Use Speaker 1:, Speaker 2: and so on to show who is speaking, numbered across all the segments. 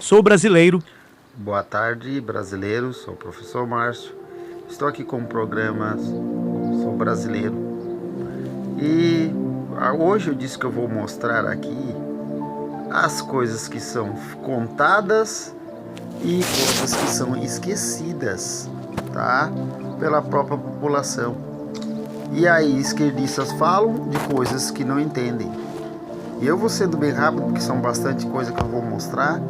Speaker 1: Sou brasileiro.
Speaker 2: Boa tarde, brasileiros. Sou o professor Márcio. Estou aqui com o programa Sou Brasileiro. E hoje eu disse que eu vou mostrar aqui as coisas que são contadas e coisas que são esquecidas, tá? Pela própria população. E aí, esquerdistas falam de coisas que não entendem. E eu vou sendo bem rápido, porque são bastante coisas que eu vou mostrar.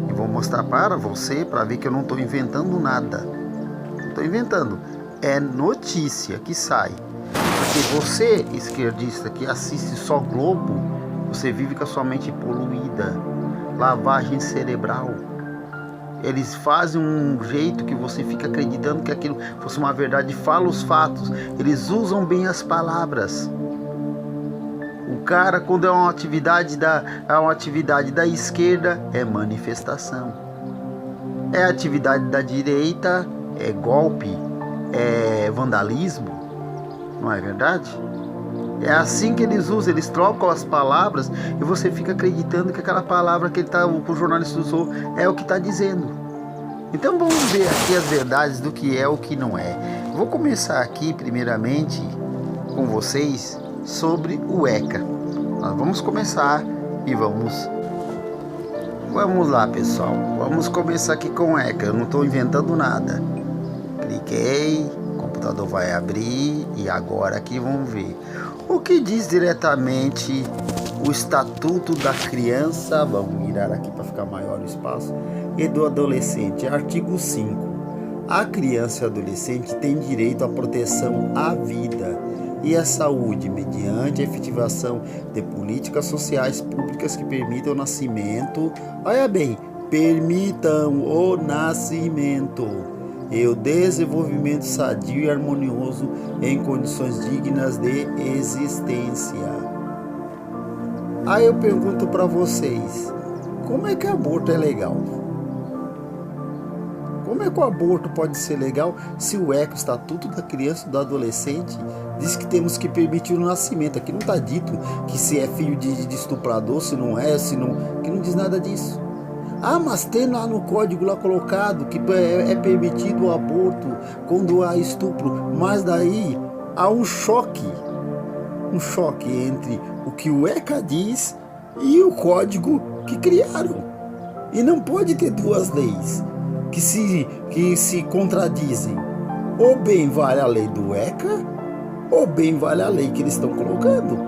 Speaker 2: E vou mostrar para você, para ver que eu não estou inventando nada. Não estou inventando. É notícia que sai. Porque você, esquerdista, que assiste só Globo, você vive com a sua mente poluída. Lavagem cerebral. Eles fazem um jeito que você fica acreditando que aquilo fosse uma verdade. Fala os fatos. Eles usam bem as palavras. O cara, quando é uma atividade da esquerda, é manifestação. É atividade da direita, é golpe, é vandalismo. Não é verdade? É assim que eles usam, eles trocam as palavras e você fica acreditando que aquela palavra que o jornalista usou é o que está dizendo. Então vamos ver aqui as verdades do que é o que não é. Vou começar aqui primeiramente com vocês sobre o ECA. Nós vamos começar e vamos lá, pessoal. Vamos começar aqui com o ECA. Eu não estou inventando nada. Cliquei, o computador vai abrir e agora aqui vamos ver o que diz diretamente o Estatuto da Criança. Vamos virar aqui para ficar maior o espaço. E do adolescente, artigo 5. A criança e o adolescente têm direito à proteção à vida e à saúde mediante a efetivação de políticas sociais públicas que permitam o nascimento, olha bem, permitam o nascimento e o desenvolvimento sadio e harmonioso em condições dignas de existência. Aí eu pergunto para vocês, como é que aborto é legal? Como é que o aborto pode ser legal se o ECA, o Estatuto da Criança e do Adolescente, diz que temos que permitir o nascimento? Aqui não está dito que se é filho de estuprador, se não é, que não diz nada disso. Ah, mas tem lá no código lá colocado que é permitido o aborto quando há estupro. Mas daí há um choque entre o que o ECA diz e o código que criaram. E não pode ter duas leis que se contradizem. Ou bem vale a lei do ECA, ou bem vale a lei que eles estão colocando.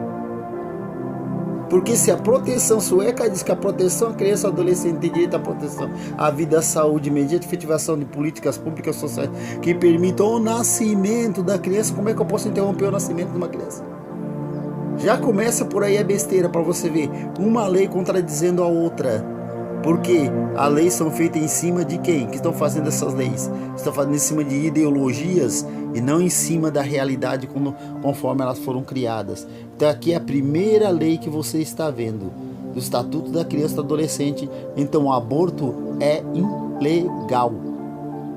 Speaker 2: Porque se o ECA diz que a proteção à criança e ao adolescente tem direito à proteção à vida, à saúde, mediante efetivação de políticas públicas sociais que permitam o nascimento da criança, como é que eu posso interromper o nascimento de uma criança? Já começa por aí a besteira, para você ver uma lei contradizendo a outra. Porque as leis são feitas em cima de quem? Que estão fazendo essas leis? Estão fazendo em cima de ideologias e não em cima da realidade conforme elas foram criadas. Então aqui é a primeira lei que você está vendo, do Estatuto da Criança e do Adolescente. Então o aborto é ilegal.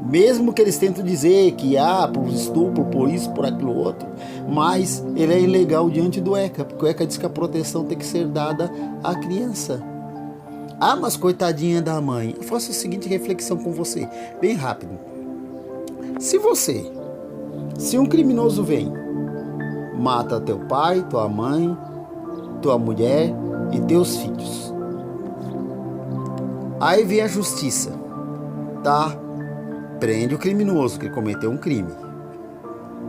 Speaker 2: Mesmo que eles tentem dizer que por estupro, por isso, por aquilo outro, mas ele é ilegal diante do ECA, porque o ECA diz que a proteção tem que ser dada à criança. Ah, mas coitadinha da mãe. Eu faço a seguinte reflexão com você, bem rápido. Se um criminoso vem, mata teu pai, tua mãe, tua mulher e teus filhos. Aí vem a justiça, tá? Prende o criminoso que cometeu um crime.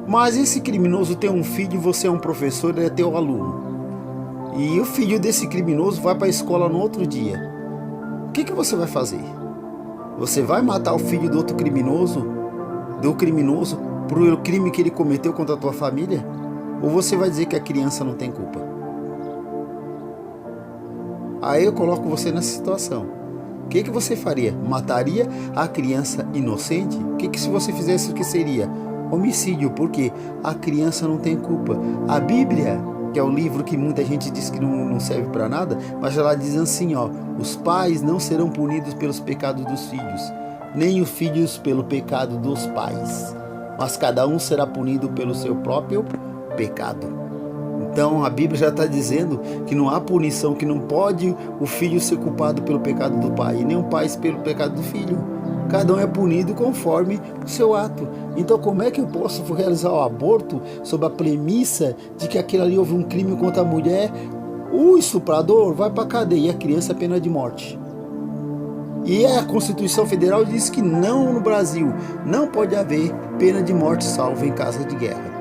Speaker 2: Mas esse criminoso tem um filho e você é um professor, ele é teu aluno. E o filho desse criminoso vai para a escola no outro dia. O que você vai fazer? Você vai matar o filho do criminoso por crime que ele cometeu contra a tua família? Ou você vai dizer que a criança não tem culpa? Aí eu coloco você nessa situação. O que você faria? Mataria a criança inocente? Se você fizesse, o que seria? Homicídio, porque a criança não tem culpa. A Bíblia, que é o livro que muita gente diz que não serve para nada, mas ela diz assim, os pais não serão punidos pelos pecados dos filhos, nem os filhos pelo pecado dos pais, mas cada um será punido pelo seu próprio pecado.
Speaker 1: Então a Bíblia já está dizendo que não há punição, que não pode o filho ser culpado pelo pecado do pai, e nem o pai pelo pecado do filho. Cada um é punido conforme o seu ato. Então como é que eu posso realizar o aborto sob a premissa de que aquilo ali houve um crime contra a mulher? O estuprador vai para a cadeia e a criança é pena de morte. E a Constituição Federal diz que não, no Brasil não pode haver pena de morte salvo em caso de guerra.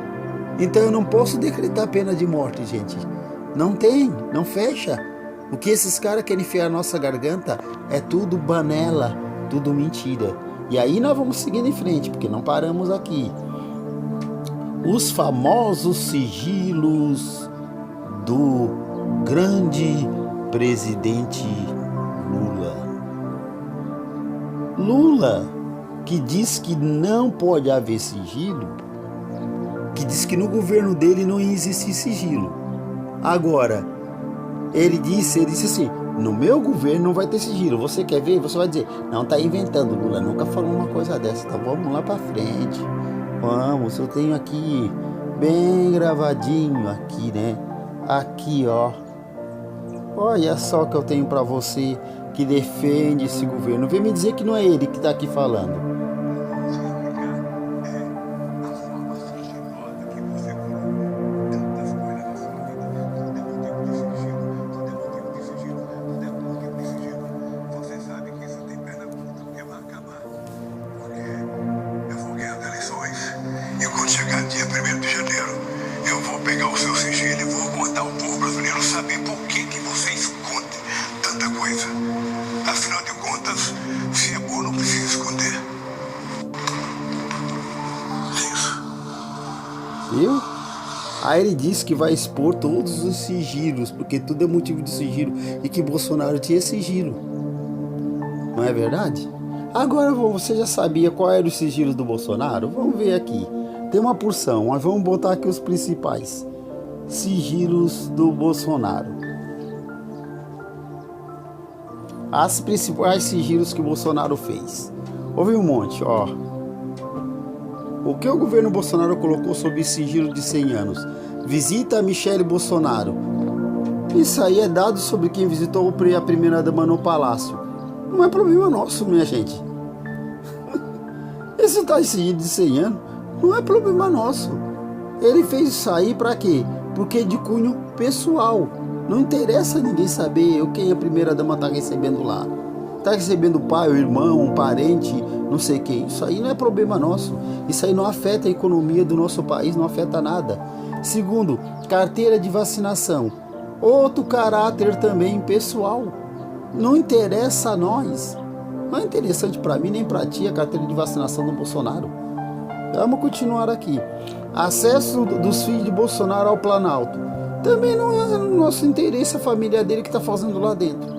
Speaker 1: Então eu não posso decretar pena de morte, gente. Não tem, não fecha. O que esses caras querem enfiar na nossa garganta é tudo banela, tudo mentira. E aí nós vamos seguindo em frente, porque não paramos aqui. Os famosos sigilos do grande presidente Lula. Lula, que diz que não pode haver sigilo, que diz que no governo dele não existe sigilo. Agora, ele disse assim, no meu governo não vai ter sigilo. Você quer ver? Você vai dizer, não, tá inventando. Lula nunca falou uma coisa dessa. Então vamos lá pra frente. Vamos, eu tenho aqui bem gravadinho aqui, né? Aqui, ó. Olha só o que eu tenho pra você que defende esse governo. Vem me dizer que não é ele que tá aqui falando.
Speaker 3: Chegar dia 1º de janeiro, eu vou pegar o seu sigilo e vou botar o povo brasileiro saber por que você esconde tanta coisa. Afinal de contas, se é bom, não precisa esconder. É isso.
Speaker 1: Viu? Aí ele disse que vai expor todos os sigilos, porque tudo é motivo de sigilo, e que Bolsonaro tinha sigilo. Não é verdade? Agora você já sabia qual era o sigilo do Bolsonaro? Vamos ver aqui. Tem uma porção, mas vamos botar aqui os principais sigilos do Bolsonaro. As principais sigilos que o Bolsonaro fez. Houve um monte, ó. O que o governo Bolsonaro colocou sob sigilo de 100 anos? Visita a Michele Bolsonaro. Isso aí é dado sobre quem visitou a primeira-dama no palácio. Não é problema nosso, minha gente. Esse tá em sigilo de 100 anos. Não é problema nosso. Ele fez isso aí para quê? Porque é de cunho pessoal. Não interessa ninguém saber quem a primeira-dama está recebendo lá. Está recebendo o pai, o irmão, um parente, não sei quem. Isso aí não é problema nosso. Isso aí não afeta a economia do nosso país, não afeta nada. Segundo, carteira de vacinação. Outro caráter também pessoal. Não interessa a nós. Não é interessante para mim nem para ti a carteira de vacinação do Bolsonaro. Vamos continuar aqui. Acesso dos filhos de Bolsonaro ao Planalto. Também não é no nosso interesse a família dele que está fazendo lá dentro.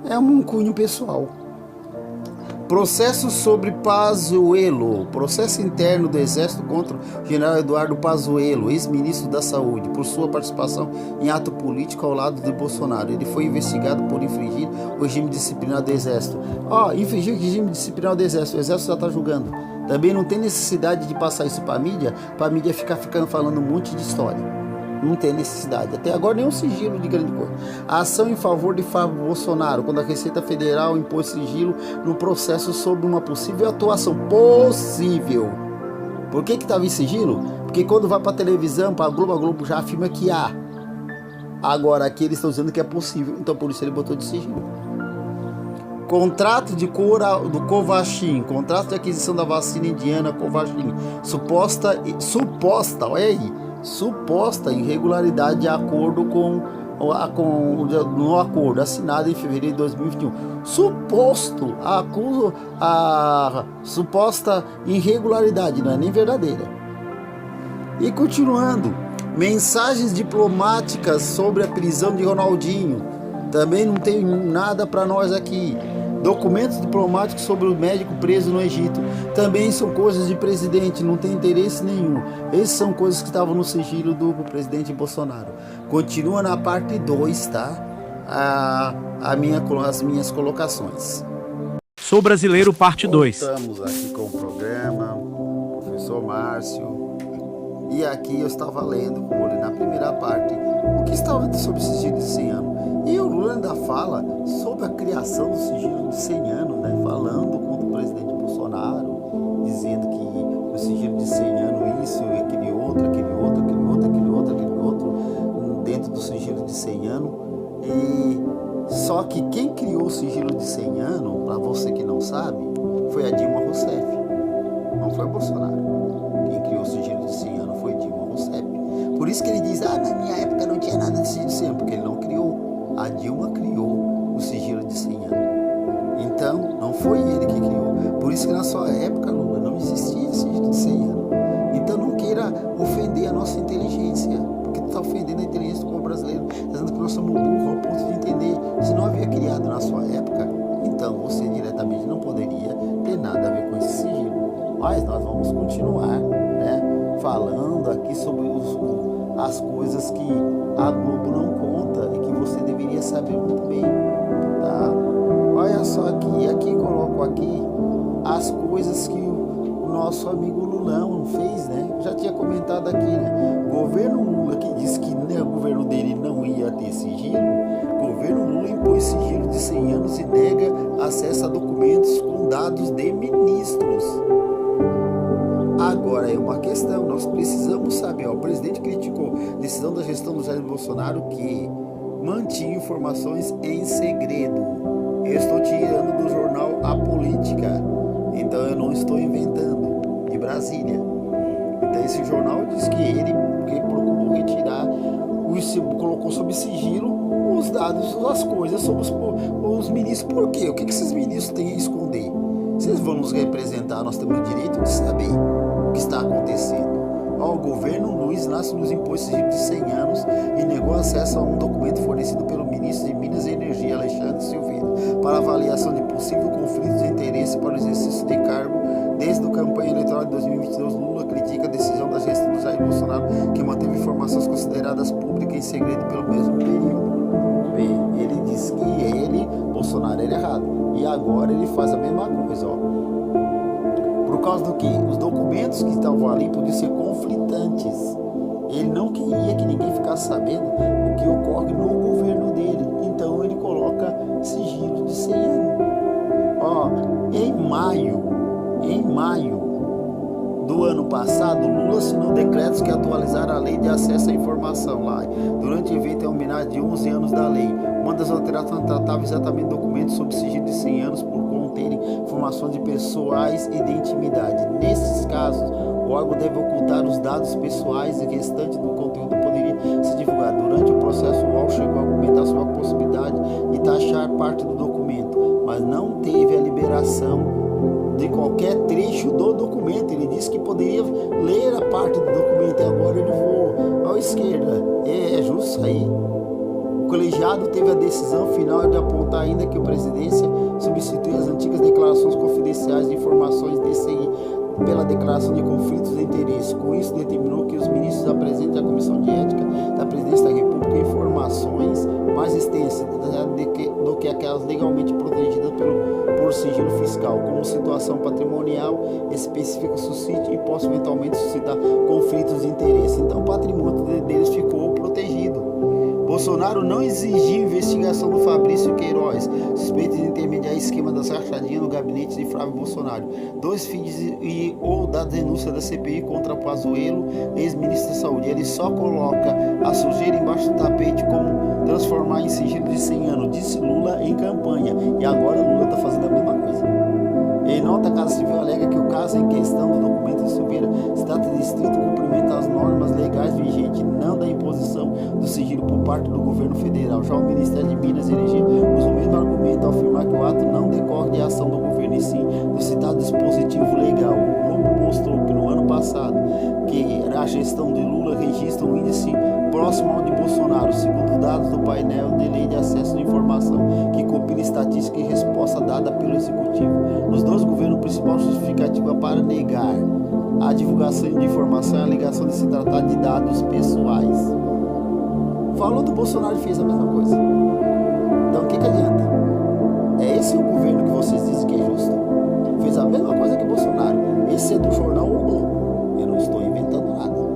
Speaker 1: É um cunho pessoal. Processo sobre Pazuello. Processo interno do Exército contra o general Eduardo Pazuello, ex-ministro da Saúde, por sua participação em ato político ao lado de Bolsonaro. Ele foi investigado por infringir o regime disciplinar do Exército. Infringir o regime disciplinar do Exército. O Exército já está julgando. Também não tem necessidade de passar isso para a mídia ficar falando um monte de história. Não tem necessidade. Até agora nenhum sigilo de grande coisa. A ação em favor de Fábio Bolsonaro, quando a Receita Federal impôs sigilo no processo sobre uma possível atuação. Possível. Por que estava em sigilo? Porque quando vai para a televisão, para a Globo já afirma que há. Agora aqui eles estão dizendo que é possível. Então por isso ele botou de sigilo. Contrato do Covaxin, contrato de aquisição da vacina indiana Covaxin, suposta, olha aí, suposta irregularidade de acordo no acordo assinado em fevereiro de 2021. Suposta irregularidade, não é nem verdadeira. E continuando, mensagens diplomáticas sobre a prisão de Ronaldinho. Também não tem nada para nós aqui. Documentos diplomáticos sobre o médico preso no Egito. Também são coisas de presidente, não tem interesse nenhum. Essas são coisas que estavam no sigilo do presidente Bolsonaro. Continua na parte 2, tá? As minhas colocações.
Speaker 4: Sou Brasileiro, parte 2.
Speaker 1: Estamos aqui com o programa, professor Márcio. E aqui eu estava lendo, como eu li na primeira parte, o que estava sobre o sigilo de 100 anos. E o Lula ainda fala sobre a criação do sigilo de 100 anos, né? Falando contra o presidente Bolsonaro, dizendo que o sigilo de 100 anos, isso e aquele outro, dentro do sigilo de 100 anos. E só que quem criou o sigilo de 100 anos, para você que não sabe, foi a Dilma Rousseff, não foi o Bolsonaro. Quem criou o sigilo de 100 anos foi Dilma Rousseff. Por isso que ele diz, na minha época não tinha nada de sigilo de 100 anos, porque ele não criou. A Dilma criou o sigilo de 100 anos. Então, não foi ele que criou. Por isso que na sua época, Lula, não existia sigilo de 100 anos. Então não queira ofender a nossa inteligência, porque tu está ofendendo a inteligência do povo brasileiro, dizendo que nós somos burros ao ponto de entender. Se não havia criado na sua época, então você diretamente não poderia ter nada a ver com esse sigilo. Mas nós vamos continuar, né, falando aqui sobre as coisas que a Globo não conta e que você deveria saber muito bem, tá? Olha só aqui coloco aqui as coisas que o nosso amigo Lulão fez, né? Já tinha comentado aqui, né? O governo Lula, que disse que o governo dele não ia ter sigilo, o governo Lula impõe sigilo de 100 anos e nega acesso a documentos com dados de ministros. Agora é uma questão, nós precisamos saber, o presidente criticou a decisão da gestão do Jair Bolsonaro que mantinha informações em segredo. Eu estou tirando do jornal A Política, então eu não estou inventando, de Brasília. Então esse jornal diz que ele procurou retirar, colocou sob sigilo os dados, as coisas sobre os ministros. Por quê? O que esses ministros têm a esconder? Se eles vão nos representar, nós temos o direito de saber o que está acontecendo. O governo Luiz Inácio nos impôs sigilo de 100 anos e negou acesso a um documento fornecido pelo ministro de Minas e Energia, Alexandre Silveira, para avaliação de possível conflito de interesse para o exercício de cargo. Desde a campanha eleitoral de 2022, Lula critica a decisão da gestão do Jair Bolsonaro, que manteve informações consideradas públicas em segredo pelo mesmo período. Ele disse que Bolsonaro, era errado. E agora ele faz a mesma coisa, Por causa do que? Os documentos que estavam ali podiam ser conflitantes. Ele não queria que ninguém ficasse sabendo o que ocorre no governo dele. Então ele coloca sigilo de 100 anos. Em maio do ano passado, Lula assinou decretos que atualizaram a lei de acesso à informação lá. Durante o evento em homenagem de 11 anos da lei, uma das alterações tratava exatamente documentos sob sigilo de 100 anos por conterem informações de pessoais e de intimidade. Nesses casos, o órgão deve ocultar os dados pessoais e o restante do conteúdo poderia ser divulgado. Durante o processo, o UOL chegou a comentar sobre a possibilidade de taxar parte do documento, mas não teve a liberação de qualquer trecho do documento. Ele disse que poderia ler a parte do documento e agora ele voou à esquerda. É justo isso aí? O colegiado teve a decisão final de apontar ainda que a presidência substitui as antigas declarações confidenciais de informações DCI pela declaração de conflitos de interesse. Com isso, determinou que os ministros apresentem à Comissão de Ética da Presidência da República informações mais extensas do que aquelas legalmente protegidas por sigilo fiscal, como situação patrimonial específica suscite e possa eventualmente suscitar conflitos de interesse. Então o patrimônio deles ficou protegido. Bolsonaro não exigiu investigação do Fabrício Queiroz, suspeito de intermediar esquema das rachadinhas no gabinete de Flávio Bolsonaro. 2 filhos ou da denúncia da CPI contra Pazuello, ex-ministro da Saúde. Ele só coloca a sujeira embaixo do tapete como transformar em sigilo de 100 anos, disse Lula em campanha. E agora Lula está fazendo a mesma coisa. Em nota, a Casa Civil alega que o caso em questão do documento de Silveira se trata de estrito cumprimento às normas legais vigentes, não da imposição do sigilo por parte do governo federal. Já o Ministério de Minas e Energia usa o mesmo argumento ao afirmar que o ato não decorre de ação do governo e sim do citado dispositivo legal. O Globo mostrou que no ano passado que a gestão de Lula registra um índice próximo ao de Bolsonaro, segundo dados do painel de lei de acesso de informação, que compila estatística e resposta dada pelo Executivo. Nos dois governos, a principal justificativa para negar a divulgação de informação é a alegação de se tratar de dados pessoais. Falou do Bolsonaro e fez a mesma coisa. Então o que adianta? É esse o governo que vocês dizem que é justo? Fez a mesma coisa que Bolsonaro. Esse é do jornal O Globo. Eu não estou inventando nada.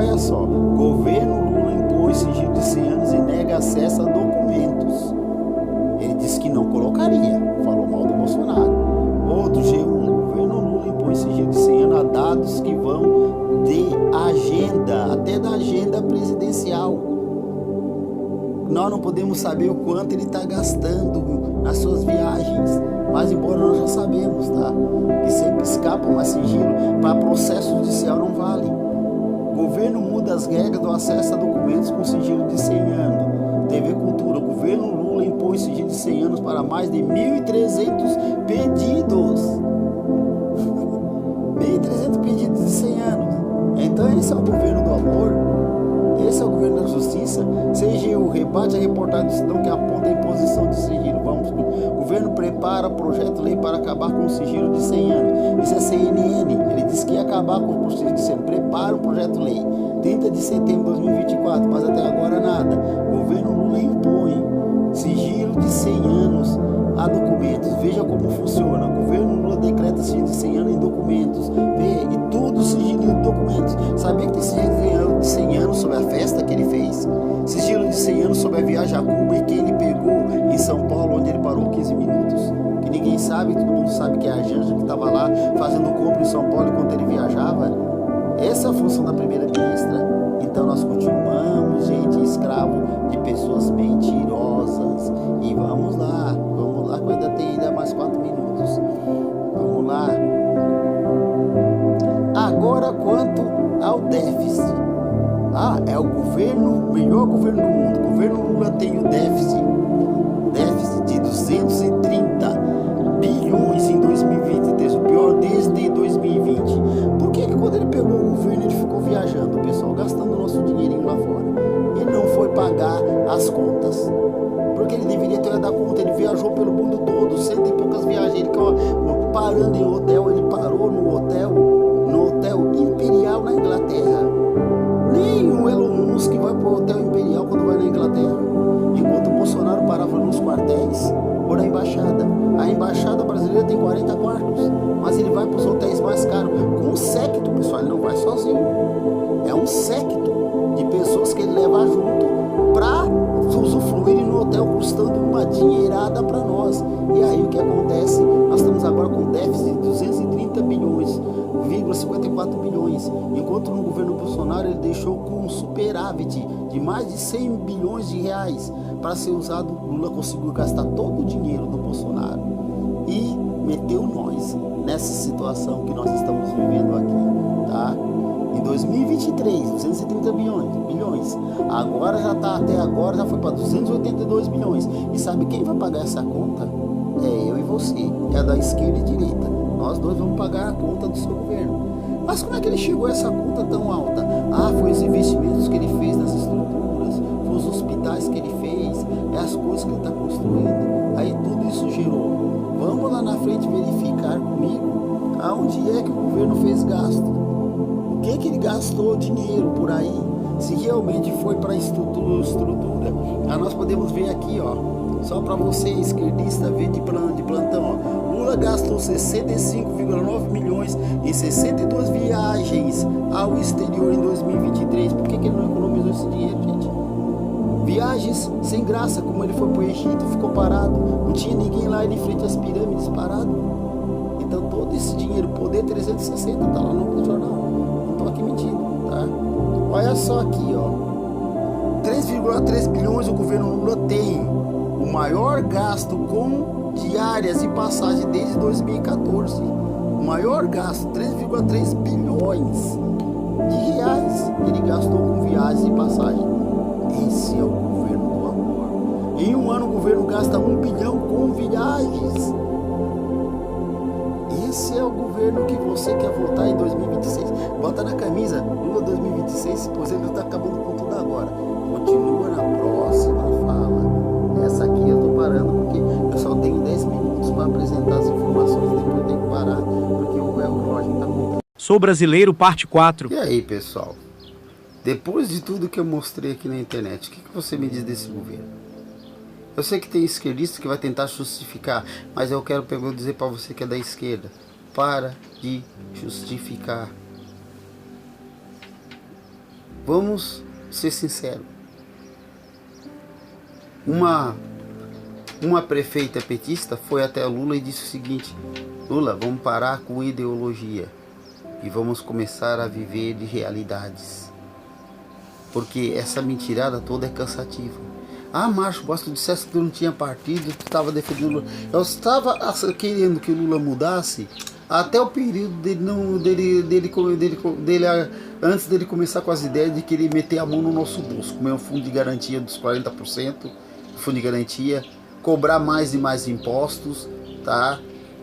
Speaker 1: Olha só, governo Lula impõe sigilo de 100 anos e nega acesso a documentos. Ele disse que não colocaria, falou mal do Bolsonaro. Outro G1, governo Lula impõe sigilo de 100 anos a dados que vão de agenda, até da agenda presidencial. Nós não podemos saber o quanto ele está gastando nas suas viagens, mas embora nós já sabemos, tá? Que sempre escapa, mas sigilo para processo judicial não vale. Governo muda as regras do acesso a documentos com sigilo de 100 anos. TV Cultura, governo Lula impõe sigilo de 100 anos para mais de 1.300 pedidos. 1.300 pedidos de 100 anos. Então esse é o governo do amor. Esse é o governo da justiça. CGU rebate a reportagem do Cidadão que aponta a imposição de sigilo. Vamos. O governo prepara projeto de lei para acabar com o sigilo de 100 anos. Isso é CNN. Ele disse que ia acabar com o sigilo de 100 anos. Prepara um projeto de lei. 30 de setembro de 2024, mas até agora nada. O governo Lula impõe sigilo de 100 anos a documentos. Veja como funciona. O governo Lula decreta sigilo de 100 anos em documentos. E tudo sigilo de documentos. Sabia que tem sigilo de 100 anos sobre a festa que ele fez? Sigilo de 100 anos sobre a viagem a Cuba e que ele pegou em São Paulo, onde ele parou 15 minutos. Que ninguém sabe, todo mundo sabe que é a Janja que estava lá fazendo compra em São Paulo enquanto ele viajava. Essa é a função da primeira-ministra. Então nós continuamos, gente, escravo de pessoas mentirosas. E vamos lá, que ainda tem ainda mais 4 minutos. Vamos lá. Agora quanto ao déficit. É o melhor governo do mundo. O governo Lula tem o déficit de 230 bilhões em 2023, o pior desde 2020. Por que quando ele pegou o governo ele ficou viajando, o pessoal gastando nosso dinheirinho lá fora? Ele não foi pagar as contas, porque ele deveria ter dado conta. Ele viajou pelo mundo todo, 100 e poucas viagens, ele parando em hotel. Ele parou no hotel Imperial na Inglaterra. Nem o Elon Musk vai pro hotel Imperial quando vai na Inglaterra, enquanto o Bolsonaro parava nos quartéis ou na embaixada. A embaixada brasileira tem 40 quartos, mas ele vai para os hotéis mais caros com um séquito, pessoal. Ele não vai sozinho, é um séquito de pessoas que ele leva junto para usufruírem no hotel, custando uma dinheirada para nós. E aí o que acontece? Nós estamos agora com déficit de 230 bilhões, 54 bilhões, enquanto no governo Bolsonaro ele deixou com um superávit de mais de 100 bilhões de reais para ser usado. Lula conseguiu gastar todo o dinheiro do Bolsonaro e meteu nós nessa situação que nós estamos vivendo aqui, tá? Em 2023, 230 bilhões. Agora até agora já foi para 282 bilhões. E sabe quem vai pagar essa conta? É eu e você, é a da esquerda e direita. Nós dois vamos pagar a conta do seu governo. Mas como é que ele chegou a essa conta tão alta? Foi os investimentos que ele fez nas estruturas, foi os hospitais que ele fez, é as coisas que ele está construindo. Aí tudo isso gerou. Vamos lá na frente verificar comigo aonde é que o governo fez gasto. O que ele gastou dinheiro por aí? Se realmente foi para estrutura. Nós podemos ver aqui, só para você esquerdista ver de plantão, Lula gastou 65,9 milhões em 62 viagens ao exterior em 2023. Por que ele não economizou esse dinheiro, gente? Viagens sem graça, como ele foi para o Egito, ficou parado, não tinha ninguém lá, ele em frente às pirâmides, parado. Então todo esse dinheiro, poder 360, tá lá no jornal, não estou aqui mentindo, tá? Olha só aqui, 3,3 bilhões o governo Lula tem, o maior gasto com diárias e passagem desde 2014. O maior gasto, 3,3 bilhões de reais ele gastou com viagens e passagem. Esse é o governo do amor. Em um ano o governo gasta 1 bilhão com viagens. Esse é o governo que você quer votar em 2026. Bota na camisa, Lula 2026, pois ele está acabando com tudo agora. Continua na próxima fala. Essa aqui eu tô parando porque eu só tenho 10 minutos para apresentar as informações, depois eu tenho que parar, porque o relógio tá contando.
Speaker 4: Sou Brasileiro, parte 4.
Speaker 2: E aí, pessoal? Depois de tudo que eu mostrei aqui na internet, o que você me diz desse governo? Eu sei que tem esquerdista que vai tentar justificar, mas eu quero dizer para você que é da esquerda. Para de justificar.
Speaker 1: Vamos ser sinceros. Uma prefeita petista foi até Lula e disse o seguinte: Lula, vamos parar com ideologia e vamos começar a viver de realidades. Porque essa mentirada toda é cansativa. Ah, Márcio, se tu dissesse que tu não tinha partido, tu estava defendendo Lula. Eu estava querendo que o Lula mudasse até o período antes dele começar com as ideias de querer meter a mão no nosso bolso, comer um fundo de garantia dos 40%, fundo de garantia, cobrar mais e mais impostos, tá?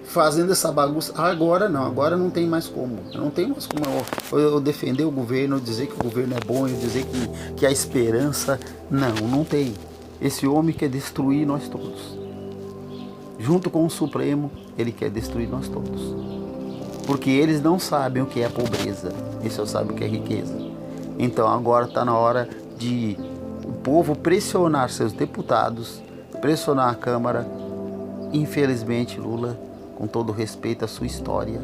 Speaker 1: Fazendo essa bagunça. Agora não tem mais como. Não tem mais como eu defender o governo, eu dizer que o governo é bom, eu dizer que há esperança. Não tem. Esse homem quer destruir nós todos. Junto com o Supremo, ele quer destruir nós todos. Porque eles não sabem o que é pobreza, eles só sabem o que é riqueza. Então agora está na hora de o povo pressionar seus deputados, pressionar a Câmara. Infelizmente, Lula, com todo respeito à sua história,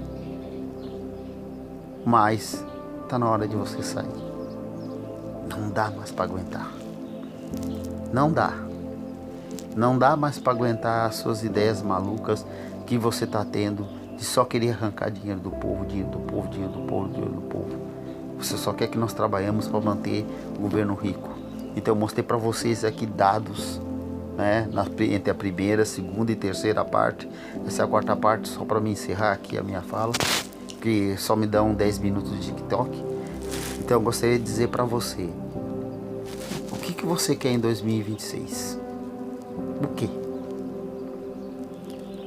Speaker 1: mas está na hora de você sair. Não dá mais para aguentar. Não dá mais para aguentar as suas ideias malucas que você está tendo de só querer arrancar dinheiro do povo. Você só quer que nós trabalhemos para manter o governo rico. Então eu mostrei para vocês aqui dados, né, entre a primeira, segunda e terceira parte. Essa é a quarta parte, só para me encerrar aqui a minha fala, que só me dão 10 minutos de TikTok. Então eu gostaria de dizer para você: o que você quer em 2026? O quê?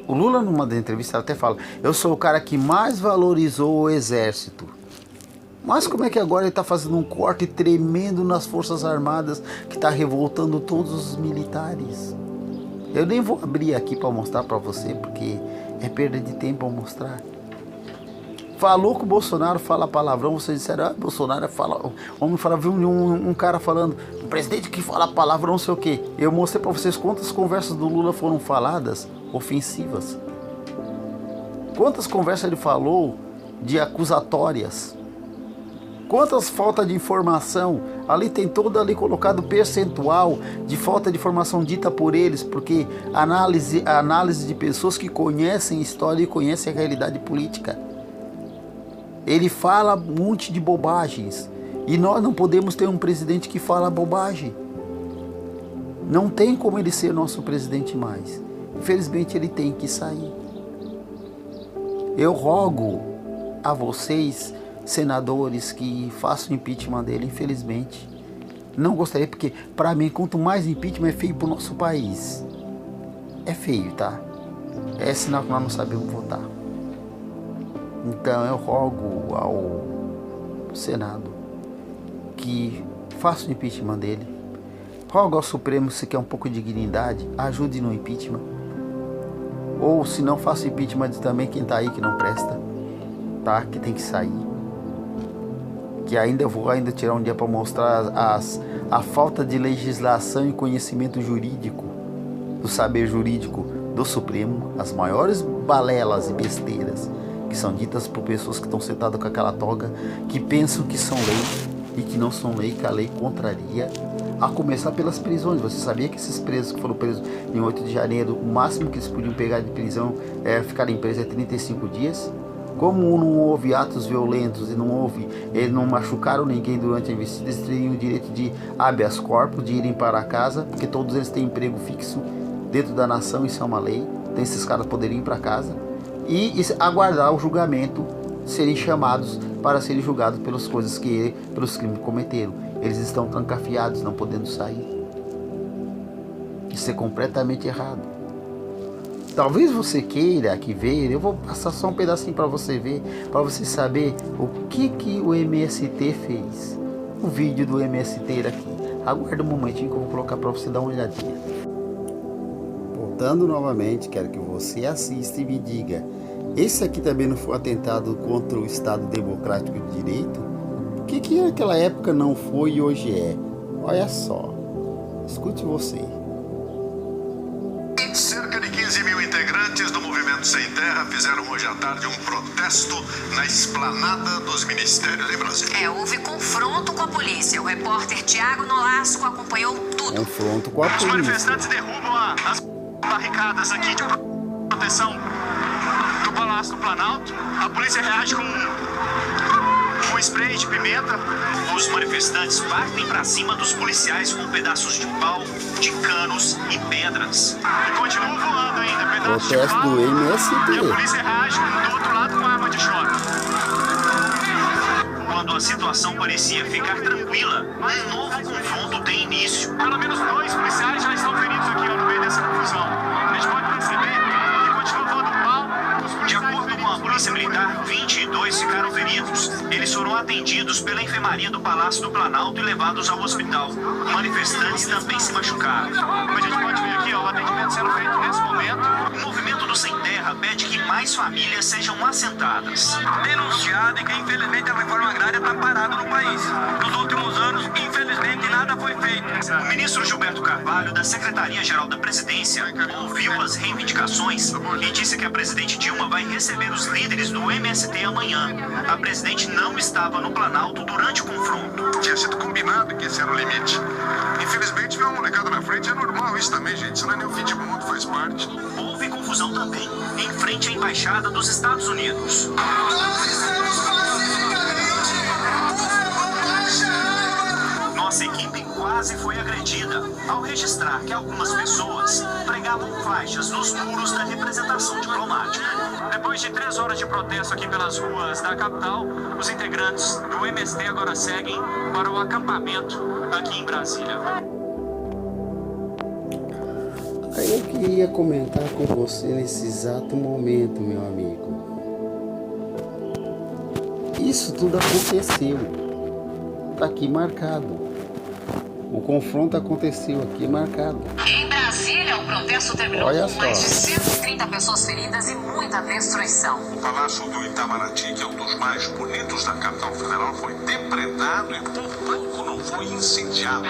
Speaker 1: O Lula, numa das entrevistas, até fala: eu sou o cara que mais valorizou o exército. Mas como é que agora ele está fazendo um corte tremendo nas Forças Armadas, que está revoltando todos os militares? Eu nem vou abrir aqui para mostrar para você, porque é perda de tempo ao mostrar. Falou que o Bolsonaro fala palavrão, vocês disseram: Bolsonaro fala... Homem fala, viu um cara falando, um presidente que fala palavrão, não sei o quê. Eu mostrei para vocês quantas conversas do Lula foram faladas ofensivas. Quantas conversas ele falou de acusatórias. Quantas faltas de informação. Ali tem todo ali colocado percentual de falta de informação dita por eles, porque a análise de pessoas que conhecem história e conhecem a realidade política. Ele fala um monte de bobagens. E nós não podemos ter um presidente que fala bobagem. Não tem como ele ser nosso presidente mais. Infelizmente ele tem que sair. Eu rogo a vocês, senadores, que façam impeachment dele. Infelizmente não gostaria, porque para mim, quanto mais impeachment é feio para o nosso país. É feio, tá? É sinal que nós não sabemos votar. Então eu rogo ao Senado que faça o impeachment dele. Rogo ao Supremo, se quer um pouco de dignidade, ajude no impeachment. Ou se não, faça o impeachment de também quem tá aí que não presta, tá? Que tem que sair. Que eu vou tirar um dia para mostrar a falta de legislação e conhecimento jurídico, do saber jurídico do Supremo, as maiores balelas e besteiras que são ditas por pessoas que estão sentadas com aquela toga, que pensam que são lei e que não são lei, que a lei contraria, a começar pelas prisões. Você sabia que esses presos que foram presos em 8 de janeiro, o máximo que eles podiam pegar de prisão ficarem presos 35 dias? Como não houve atos violentos e eles não machucaram ninguém durante a investida, eles teriam o direito de habeas corpus, de irem para casa, porque todos eles têm emprego fixo dentro da nação, isso é uma lei. Então esses caras poderiam ir para casa e aguardar o julgamento, serem chamados para serem julgados pelos crimes que cometeram. Eles estão trancafiados, não podendo sair. Isso é completamente errado. Talvez você queira aqui ver, eu vou passar só um pedacinho para você ver, para você saber o que o MST fez. O vídeo do MST aqui. Aguarda um momentinho que eu vou colocar para você dar uma olhadinha. Voltando novamente, quero que você assista e me diga: esse aqui também não foi atentado contra o Estado Democrático de Direito? O que naquela época não foi e hoje é? Olha só. Escute você.
Speaker 3: Cerca de 15
Speaker 5: 15 mil integrantes do Movimento Sem Terra fizeram hoje à tarde um protesto na esplanada dos ministérios em Brasília.
Speaker 6: Houve confronto com a polícia. O repórter Tiago Nolasco acompanhou tudo.
Speaker 1: Confronto com a
Speaker 7: Os
Speaker 1: polícia.
Speaker 7: manifestantes derrubam as barricadas aqui de proteção do Palácio do Planalto. A polícia reage com spray de pimenta. Os manifestantes partem para cima dos policiais com pedaços de pau, de canos e pedras. E continuam voando ainda, pedaços de
Speaker 1: Protesto
Speaker 7: pau.
Speaker 1: do MST.
Speaker 7: E a polícia reage do outro lado com arma de choque. Quando a situação parecia ficar tranquila, um novo confronto tem início. Pelo menos 2 policiais já estão feridos aqui no meio dessa confusão. A gente pode perceber que continua voando pau. De acordo com a Polícia Militar, 22 ficaram feridos. Eles foram atendidos pela enfermaria do Palácio do Planalto e levados ao hospital. Manifestantes também se machucaram. Como a gente pode ver aqui, o atendimento sendo feito nesse momento. O movimento do Sem Terra pede que mais famílias sejam assentadas. Denunciado e que infelizmente a reforma agrária está parada no país. Nos últimos anos, infelizmente, nada foi feito. O ministro Gilberto Carvalho, da Secretaria-Geral da Presidência, ouviu as reivindicações e disse que a presidente Dilma vai receber os líderes do MST amanhã. A presidente não estava no Planalto durante o confronto.
Speaker 5: Tinha sido combinado que esse era o limite. Infelizmente, ver uma molecada na frente é normal isso também, gente. Isso não é nem o fim de mundo, faz parte.
Speaker 7: Houve confusão também em frente à Embaixada dos Estados Unidos. Nossa equipe quase foi agredida ao registrar que algumas pessoas pregavam faixas nos muros da representação diplomática. Depois de 3 horas de protesto aqui pelas ruas da capital, os integrantes do MST agora seguem para o acampamento aqui em Brasília.
Speaker 1: Aí eu queria comentar com você nesse exato momento, meu amigo. Isso tudo aconteceu. Está aqui marcado. O confronto aconteceu aqui marcado.
Speaker 6: Em Brasília, o protesto terminou
Speaker 1: Olha
Speaker 6: com mais
Speaker 1: só.
Speaker 6: de 130 pessoas feridas e muita destruição.
Speaker 5: O Palácio do Itamaraty, que é um dos mais bonitos da capital federal, foi depredado e por pouco não foi incendiado.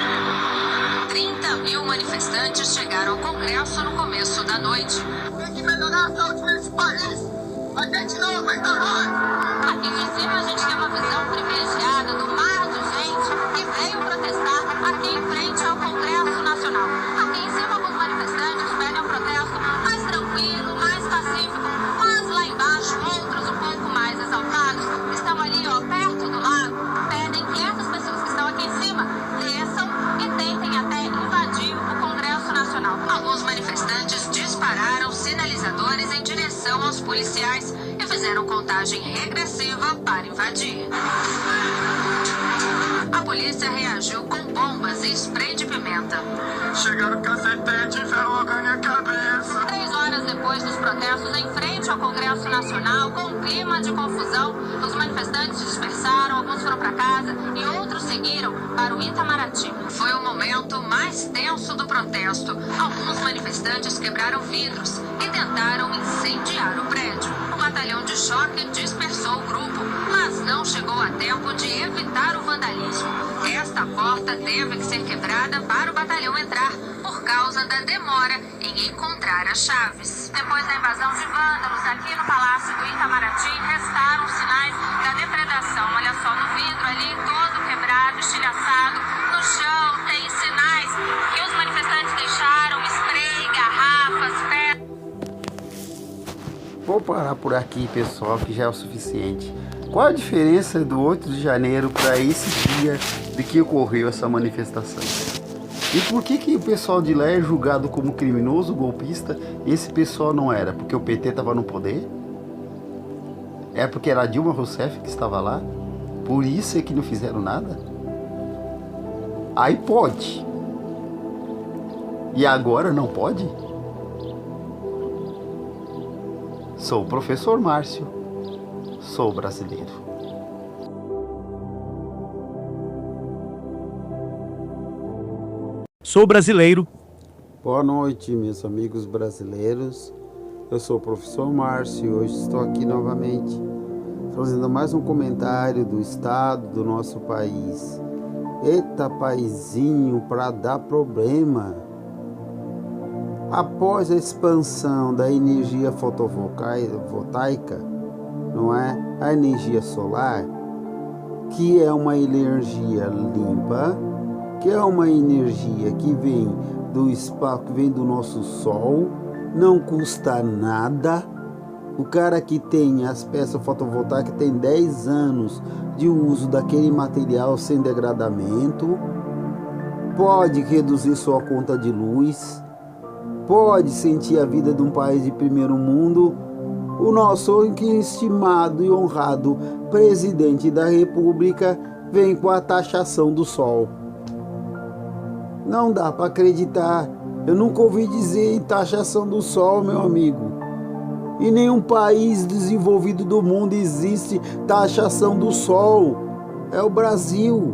Speaker 6: 30 mil manifestantes chegaram ao Congresso no começo da noite.
Speaker 3: Tem que melhorar a saúde nesse país. A gente não aguenta mais.
Speaker 6: Aqui de cima a gente tem uma visão privilegiada do mar de gente que veio protestar aqui em frente ao Congresso Nacional. Aqui em cima alguns manifestantes pedem um protesto mais tranquilo, mais pacífico, mas lá embaixo outros um pouco mais exaltados estão ali perto do lago, pedem que essas pessoas que estão aqui em cima desçam e tentem até invadir o Congresso Nacional. Alguns manifestantes dispararam sinalizadores em direção aos policiais e fizeram contagem regressiva para invadir. A polícia reagiu com bombas e spray de pimenta.
Speaker 3: Chegaram cacetete e ferro logo na minha cabeça.
Speaker 6: 3 horas depois dos protestos em frente ao Congresso Nacional, com um clima de confusão, os manifestantes dispersaram, alguns foram para casa e outros seguiram para o Itamaraty. Foi o momento mais tenso do protesto. Alguns manifestantes quebraram vidros e tentaram incendiar o prédio. O batalhão de choque dispersou o grupo, mas não chegou a tempo de evitar o vandalismo. Esta porta teve que ser quebrada para o batalhão entrar, por causa da demora em encontrar as chaves. Depois da invasão de vândalos aqui no Palácio do Itamaraty, restaram sinais da depredação. Olha só, no vidro ali, todo quebrado, estilhaçado. No chão tem sinais que os manifestantes deixaram, spray, garrafas, pedras.
Speaker 1: Vou parar por aqui, pessoal, que já é o suficiente. Qual a diferença do 8 de janeiro para esse dia de que ocorreu essa manifestação? E por que o pessoal de lá é julgado como criminoso, golpista, e esse pessoal não era? Porque o PT estava no poder? É porque era Dilma Rousseff que estava lá? Por isso é que não fizeram nada? Aí pode. E agora não pode? Sou o professor Márcio. Sou brasileiro.
Speaker 4: Sou brasileiro.
Speaker 1: Boa noite, meus amigos brasileiros. Eu sou o professor Márcio e hoje estou aqui novamente fazendo mais um comentário do estado do nosso país. Eita, paizinho, para dar problema. Após a expansão da energia fotovoltaica, não é? A energia solar, que é uma energia limpa, que é uma energia que vem do espaço, que vem do nosso Sol, não custa nada. O cara que tem as peças fotovoltaicas tem 10 anos de uso daquele material sem degradamento, pode reduzir sua conta de luz, pode sentir a vida de um país de primeiro mundo. O nosso estimado e honrado presidente da República vem com a taxação do sol. Não dá para acreditar. Eu nunca ouvi dizer em taxação do sol, meu amigo. Em nenhum país desenvolvido do mundo existe taxação do sol. É o Brasil.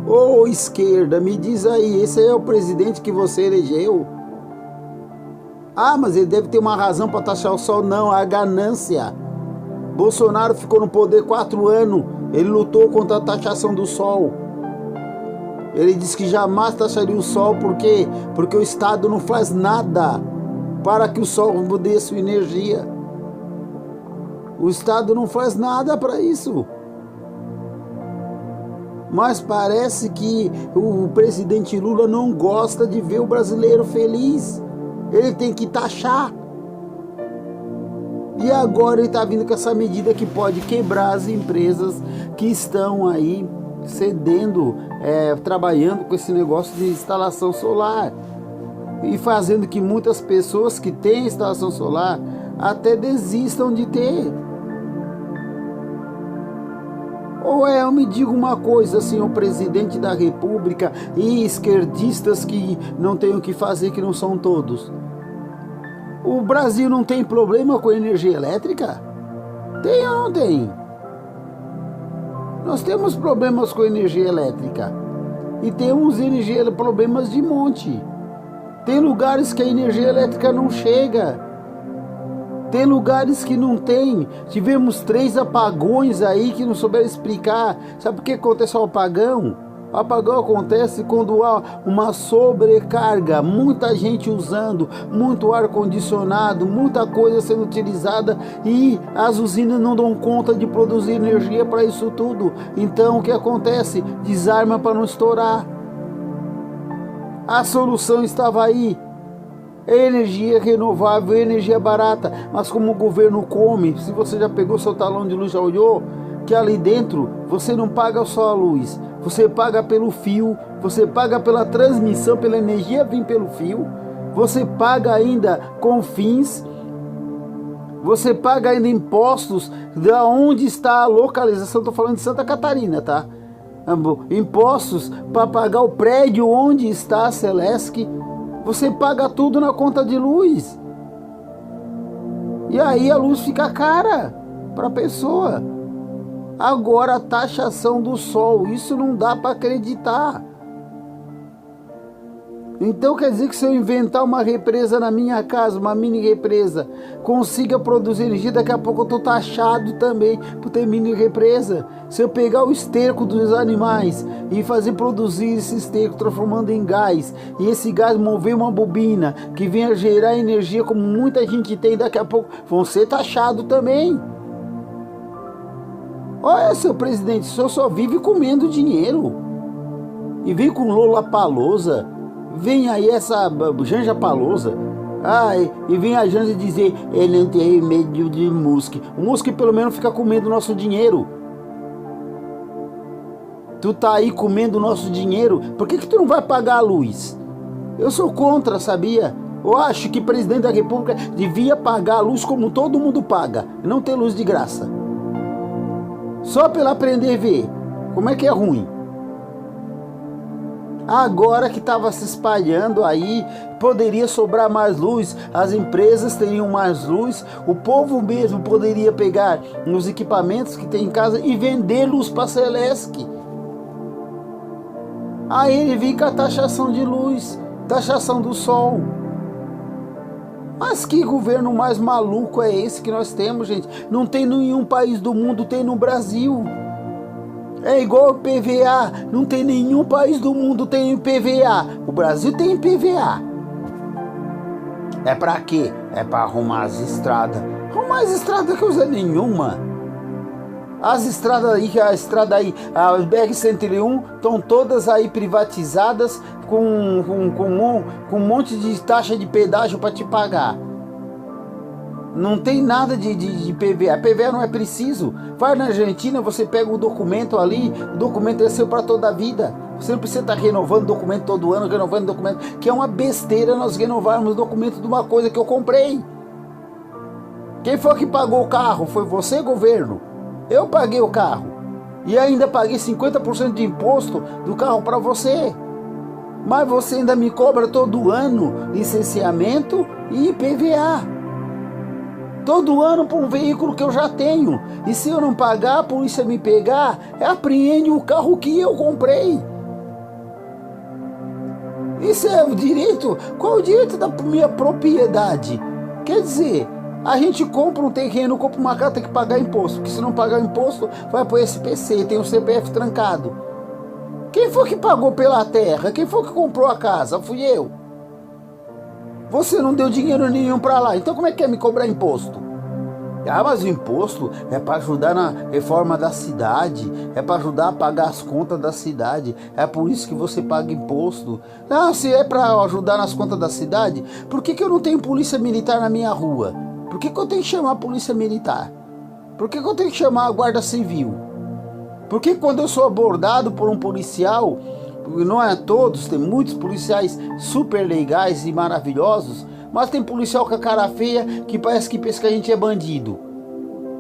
Speaker 1: Ô esquerda, me diz aí, esse é o presidente que você elegeu? Ah, mas ele deve ter uma razão para taxar o sol. Não, a ganância. Bolsonaro ficou no poder 4 anos. Ele lutou contra a taxação do sol. Ele disse que jamais taxaria o sol. Por quê? Porque o Estado não faz nada para que o sol dê sua energia. O Estado não faz nada para isso. Mas parece que o presidente Lula não gosta de ver o brasileiro feliz. Ele tem que taxar. E agora ele está vindo com essa medida que pode quebrar as empresas que estão aí cedendo, trabalhando com esse negócio de instalação solar. E fazendo que muitas pessoas que têm instalação solar até desistam de ter. Ou eu me digo uma coisa, senhor presidente da República e esquerdistas que não têm o que fazer, que não são todos. O Brasil não tem problema com energia elétrica? Tem ou não tem? Nós temos problemas com energia elétrica. E temos problemas de monte. Tem lugares que a energia elétrica não chega. Tem lugares que não tem. Tivemos 3 apagões aí que não souberam explicar. Sabe por que acontece o apagão? O apagão acontece quando há uma sobrecarga, muita gente usando, muito ar-condicionado, muita coisa sendo utilizada e as usinas não dão conta de produzir energia para isso tudo. Então o que acontece? Desarma para não estourar. A solução estava aí. Energia renovável, energia barata. Mas como o governo come, se você já pegou seu talão de luz, já olhou, que ali dentro você não paga só a luz, você paga pelo fio, você paga pela transmissão, pela energia vir pelo fio, você paga ainda confins, você paga ainda impostos de onde está a localização. Estou falando de Santa Catarina, tá? Impostos para pagar o prédio onde está a Celesc. Você paga tudo na conta de luz. E aí a luz fica cara para a pessoa. Agora a taxação do sol, isso não dá para acreditar. Então quer dizer que se eu inventar uma represa na minha casa, uma mini represa, consiga produzir energia, daqui a pouco eu estou taxado também por ter mini represa. Se eu pegar o esterco dos animais e fazer produzir esse esterco transformando em gás, e esse gás mover uma bobina que venha gerar energia como muita gente tem, daqui a pouco vão ser taxados também. Olha, seu presidente, o senhor só vive comendo dinheiro. E vem com Lollapalooza. Vem aí essa Janja Palosa. E vem a Janja dizer: ele não tem medo de Musk. O Musk pelo menos fica comendo nosso dinheiro. Tu tá aí comendo nosso dinheiro. Por que tu não vai pagar a luz? Eu sou contra, sabia? Eu acho que o presidente da República devia pagar a luz como todo mundo paga. Não ter luz de graça. Só para ele aprender a ver como é que é ruim. Agora que estava se espalhando aí, poderia sobrar mais luz, as empresas teriam mais luz, o povo mesmo poderia pegar os equipamentos que tem em casa e vender luz para a Celesc. Aí ele vem com a taxação de luz, taxação do sol. Mas que governo mais maluco é esse que nós temos, gente? Não tem em nenhum país do mundo, tem no Brasil. É igual o PVA, não tem nenhum país do mundo tem PVA. O Brasil tem PVA. É pra quê? É pra arrumar as estradas. Arrumar as estradas que usa nenhuma. As estradas aí, a BR-101, estão todas aí privatizadas com um monte de taxa de pedágio para te pagar. Não tem nada de PVA. PVA não é preciso. Vai na Argentina, você pega o documento ali, o documento é seu para toda a vida. Você não precisa estar renovando documento todo ano, renovando documento, que é uma besteira nós renovarmos documento de uma coisa que eu comprei. Quem foi que pagou o carro? Foi você, governo? Eu paguei o carro. E ainda paguei 50% de imposto do carro para você. Mas você ainda me cobra todo ano licenciamento e IPVA. Todo ano por um veículo que eu já tenho. E se eu não pagar, a polícia me pegar, apreende o carro que eu comprei. Isso é o direito? Qual é o direito da minha propriedade? Quer dizer, a gente compra um terreno, compra uma casa, tem que pagar imposto. Porque se não pagar imposto, vai para o SPC, tem o CPF trancado. Quem foi que pagou pela terra? Quem foi que comprou a casa? Fui eu. Você não deu dinheiro nenhum para lá, então como é que quer me cobrar imposto? Ah, mas o imposto é para ajudar na reforma da cidade, é para ajudar a pagar as contas da cidade, é por isso que você paga imposto. Não, se é para ajudar nas contas da cidade, por que eu não tenho polícia militar na minha rua? Por que eu tenho que chamar a polícia militar? Por que eu tenho que chamar a guarda civil? Por que quando eu sou abordado por um policial, não é todos, tem muitos policiais super legais e maravilhosos, mas tem policial com a cara feia que parece que pensa que a gente é bandido.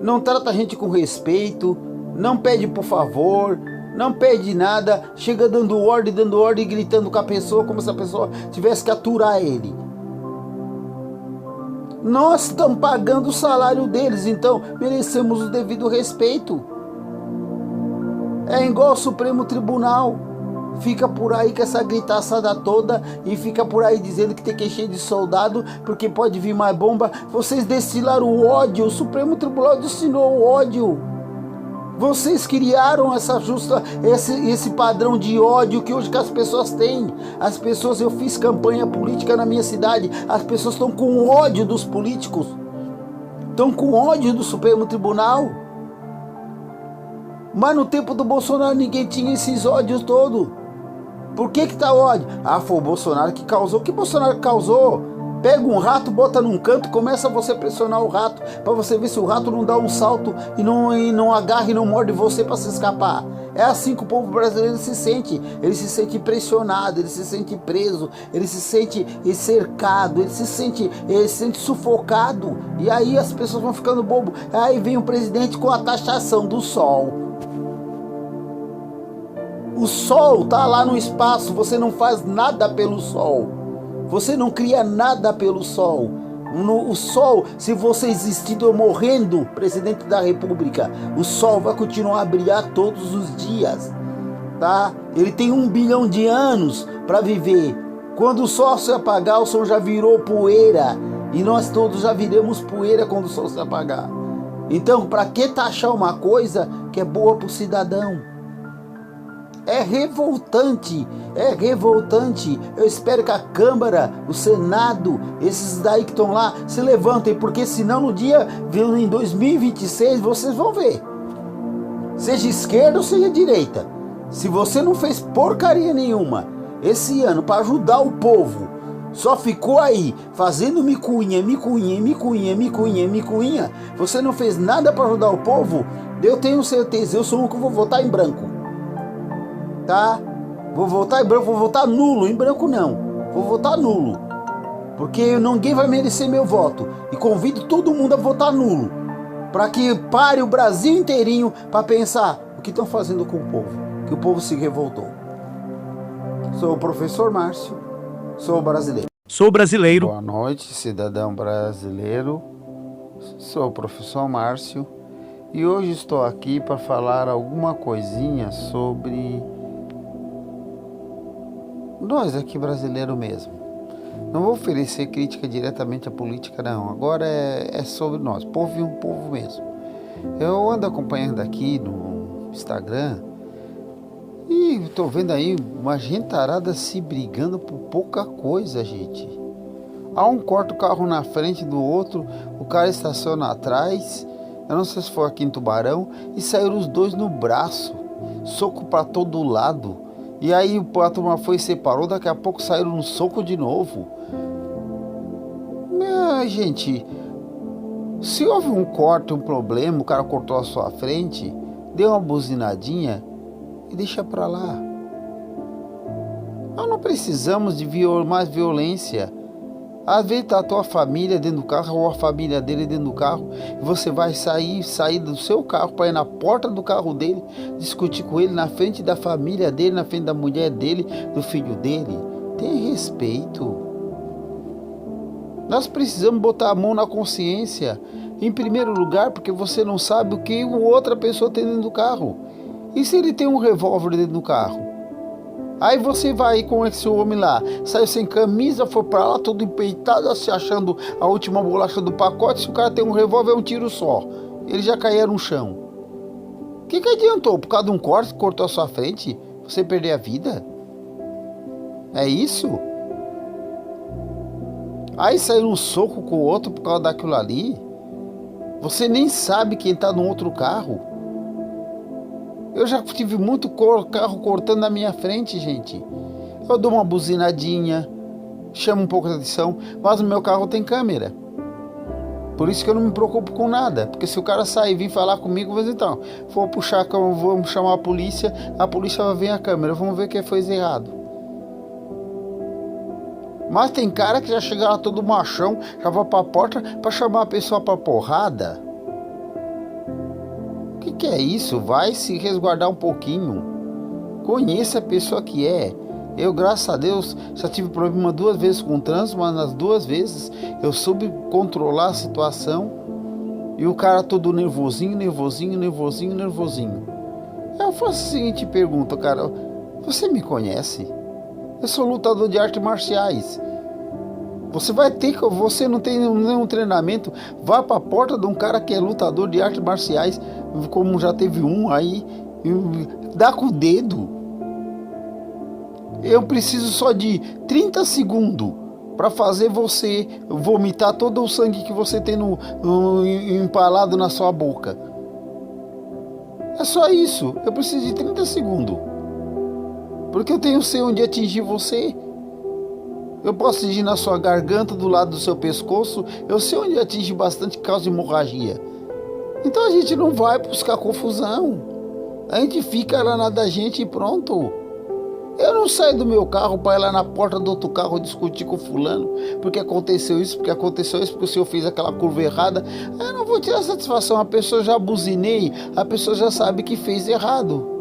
Speaker 1: Não trata a gente com respeito, não pede por favor, não pede nada, chega dando ordem e gritando com a pessoa como se a pessoa tivesse que aturar ele. Nós estamos pagando o salário deles, então merecemos o devido respeito. É igual ao Supremo Tribunal. Fica por aí com essa gritaçada toda e fica por aí dizendo que tem que encher de soldado porque pode vir mais bomba. Vocês destilaram o ódio, o Supremo Tribunal destinou o ódio. Vocês criaram esse padrão de ódio que hoje que as pessoas têm. As pessoas, eu fiz campanha política na minha cidade, as pessoas estão com ódio dos políticos, estão com ódio do Supremo Tribunal. Mas no tempo do Bolsonaro ninguém tinha esses ódios todos. Por que tá ódio? Ah, foi o Bolsonaro que causou. O que Bolsonaro causou? Pega um rato, bota num canto, começa você a pressionar o rato para você ver se o rato não dá um salto e não agarra e não morde você para se escapar. É assim que o povo brasileiro se sente. Ele se sente pressionado, ele se sente preso, ele se sente cercado, ele se sente sufocado. E aí as pessoas vão ficando bobo. Aí vem o presidente com a taxação do sol. O sol tá lá no espaço, você não faz nada pelo sol. Você não cria nada pelo sol. O sol, se você existindo ou morrendo, presidente da república, o sol vai continuar a brilhar todos os dias, tá? Ele tem 1 bilhão de anos para viver. Quando o sol se apagar, o sol já virou poeira. E nós todos já viremos poeira quando o sol se apagar. Então, para que taxar uma coisa que é boa para o cidadão? É revoltante, é revoltante. Eu espero que a Câmara, o Senado, esses daí que estão lá, se levantem, porque senão no dia, em 2026, vocês vão ver. Seja esquerda ou seja direita. Se você não fez porcaria nenhuma esse ano para ajudar o povo, só ficou aí fazendo micuinha, você não fez nada para ajudar o povo, eu tenho certeza, eu sou um que vou votar em branco. Tá? Vou votar em branco, vou votar nulo, em branco não. Vou votar nulo. Porque ninguém vai merecer meu voto. E convido todo mundo a votar nulo. Para que pare o Brasil inteirinho para pensar o que estão fazendo com o povo. Que o povo se revoltou. Sou o professor Márcio. Sou brasileiro.
Speaker 4: Sou brasileiro.
Speaker 2: Boa noite, cidadão brasileiro. Sou o professor Márcio. E hoje estou aqui para falar alguma coisinha sobre nós aqui brasileiro mesmo. Não vou oferecer crítica diretamente à política não, agora é sobre nós, povo e um povo mesmo. Eu ando acompanhando aqui no Instagram e estou vendo aí uma gentarada se brigando por pouca coisa, gente.
Speaker 1: Um corta o carro na frente do outro, o cara estaciona atrás, eu não sei se foi aqui em Tubarão, e saíram os dois no braço, soco para todo lado. E aí a turma foi e separou, daqui a pouco saíram no soco de novo. Gente, se houve um corte, um problema, o cara cortou a sua frente, deu uma buzinadinha e deixa pra lá. Nós não precisamos de mais violência. Às vezes tá a tua família dentro do carro ou a família dele dentro do carro e você vai sair do seu carro para ir na porta do carro dele, discutir com ele na frente da família dele, na frente da mulher dele, do filho dele. Tenha respeito. Nós precisamos botar a mão na consciência. Em primeiro lugar, porque você não sabe o que outra pessoa tem dentro do carro. E se ele tem um revólver dentro do carro? Aí você vai com esse homem lá, saiu sem camisa, foi pra lá todo empeitado, se achando a última bolacha do pacote. Se o cara tem um revólver, é um tiro só. Ele já caía no chão. O que adiantou? Por causa de um corte que cortou a sua frente, você perder a vida? É isso? Aí saiu um soco com o outro por causa daquilo ali. Você nem sabe quem tá no outro carro. Eu já tive muito carro cortando na minha frente, gente. Eu dou uma buzinadinha, chamo um pouco de atenção, mas o meu carro tem câmera. Por isso que eu não me preocupo com nada. Porque se o cara sair e vir falar comigo, eu vou dizer, então, vamos chamar a polícia vai ver a câmera, vamos ver o que fez errado. Mas tem cara que já chega lá todo machão, já vai pra porta pra chamar a pessoa pra porrada. O que é isso? Vai se resguardar um pouquinho. Conheça a pessoa que é. Eu, graças a Deus, já tive problema 2 vezes com o trânsito, mas nas 2 vezes eu soube controlar a situação. E o cara todo nervosinho. Eu faço a seguinte pergunta, cara. Você me conhece? Eu sou lutador de artes marciais. Você não tem nenhum treinamento, vá para a porta de um cara que é lutador de artes marciais, como já teve um aí, dá com o dedo. Eu preciso só de 30 segundos para fazer você vomitar todo o sangue que você tem empalado na sua boca. É só isso. Eu preciso de 30 segundos. Porque eu sei onde atingir você. Eu posso atingir na sua garganta, do lado do seu pescoço. Eu sei onde atingir bastante, causa hemorragia. Então a gente não vai buscar confusão. A gente fica lá na da gente e pronto. Eu não saio do meu carro para ir lá na porta do outro carro discutir com fulano. Porque aconteceu isso, porque o senhor fez aquela curva errada. Eu não vou tirar satisfação. A pessoa já buzinei, a pessoa já sabe que fez errado.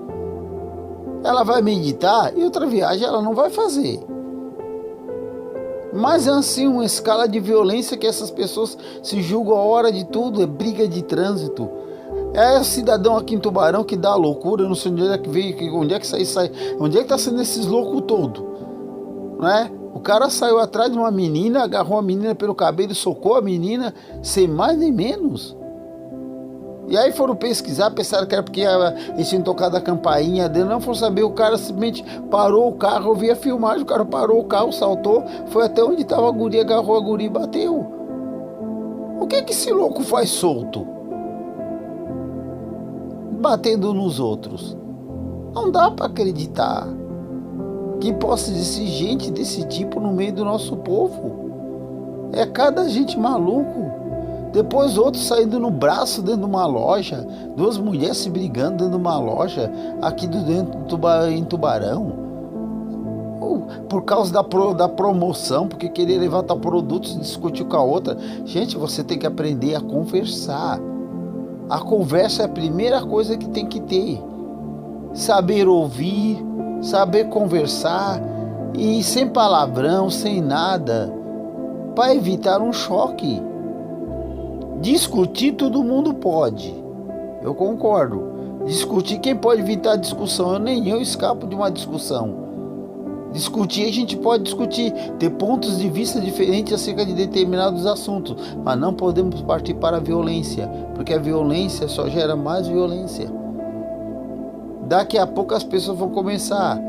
Speaker 1: Ela vai meditar e outra viagem ela não vai fazer. Mas é assim uma escala de violência que essas pessoas se julgam a hora de tudo, é briga de trânsito. É cidadão aqui em Tubarão que dá loucura, eu não sei onde é que veio, onde é que sai, onde é que tá sendo esses loucos todos, né? O cara saiu atrás de uma menina, agarrou a menina pelo cabelo e socou a menina, sem mais nem menos. E aí foram pesquisar, pensaram que era porque eles tinham tocado a campainha dele, não foram saber, o cara simplesmente parou o carro, eu vi a filmagem, o cara parou o carro, saltou, foi até onde estava a guria, agarrou a guria e bateu. O que esse louco faz solto? Batendo nos outros. Não dá para acreditar que possa existir gente desse tipo no meio do nosso povo. É cada gente maluco. Depois outros saindo no braço dentro de uma loja, 2 mulheres se brigando dentro de uma loja aqui em Tubarão, por causa da promoção, porque queria levantar produtos e discutir com a outra. Gente, você tem que aprender a conversar. A conversa é a primeira coisa que tem que ter. Saber ouvir, saber conversar e sem palavrão, sem nada, para evitar um choque. Discutir todo mundo pode, eu concordo. Discutir, quem pode evitar a discussão? Nem eu escapo de uma discussão. Discutir, a gente pode discutir, ter pontos de vista diferentes acerca de determinados assuntos, mas não podemos partir para a violência, porque a violência só gera mais violência. Daqui a pouco as pessoas vão começar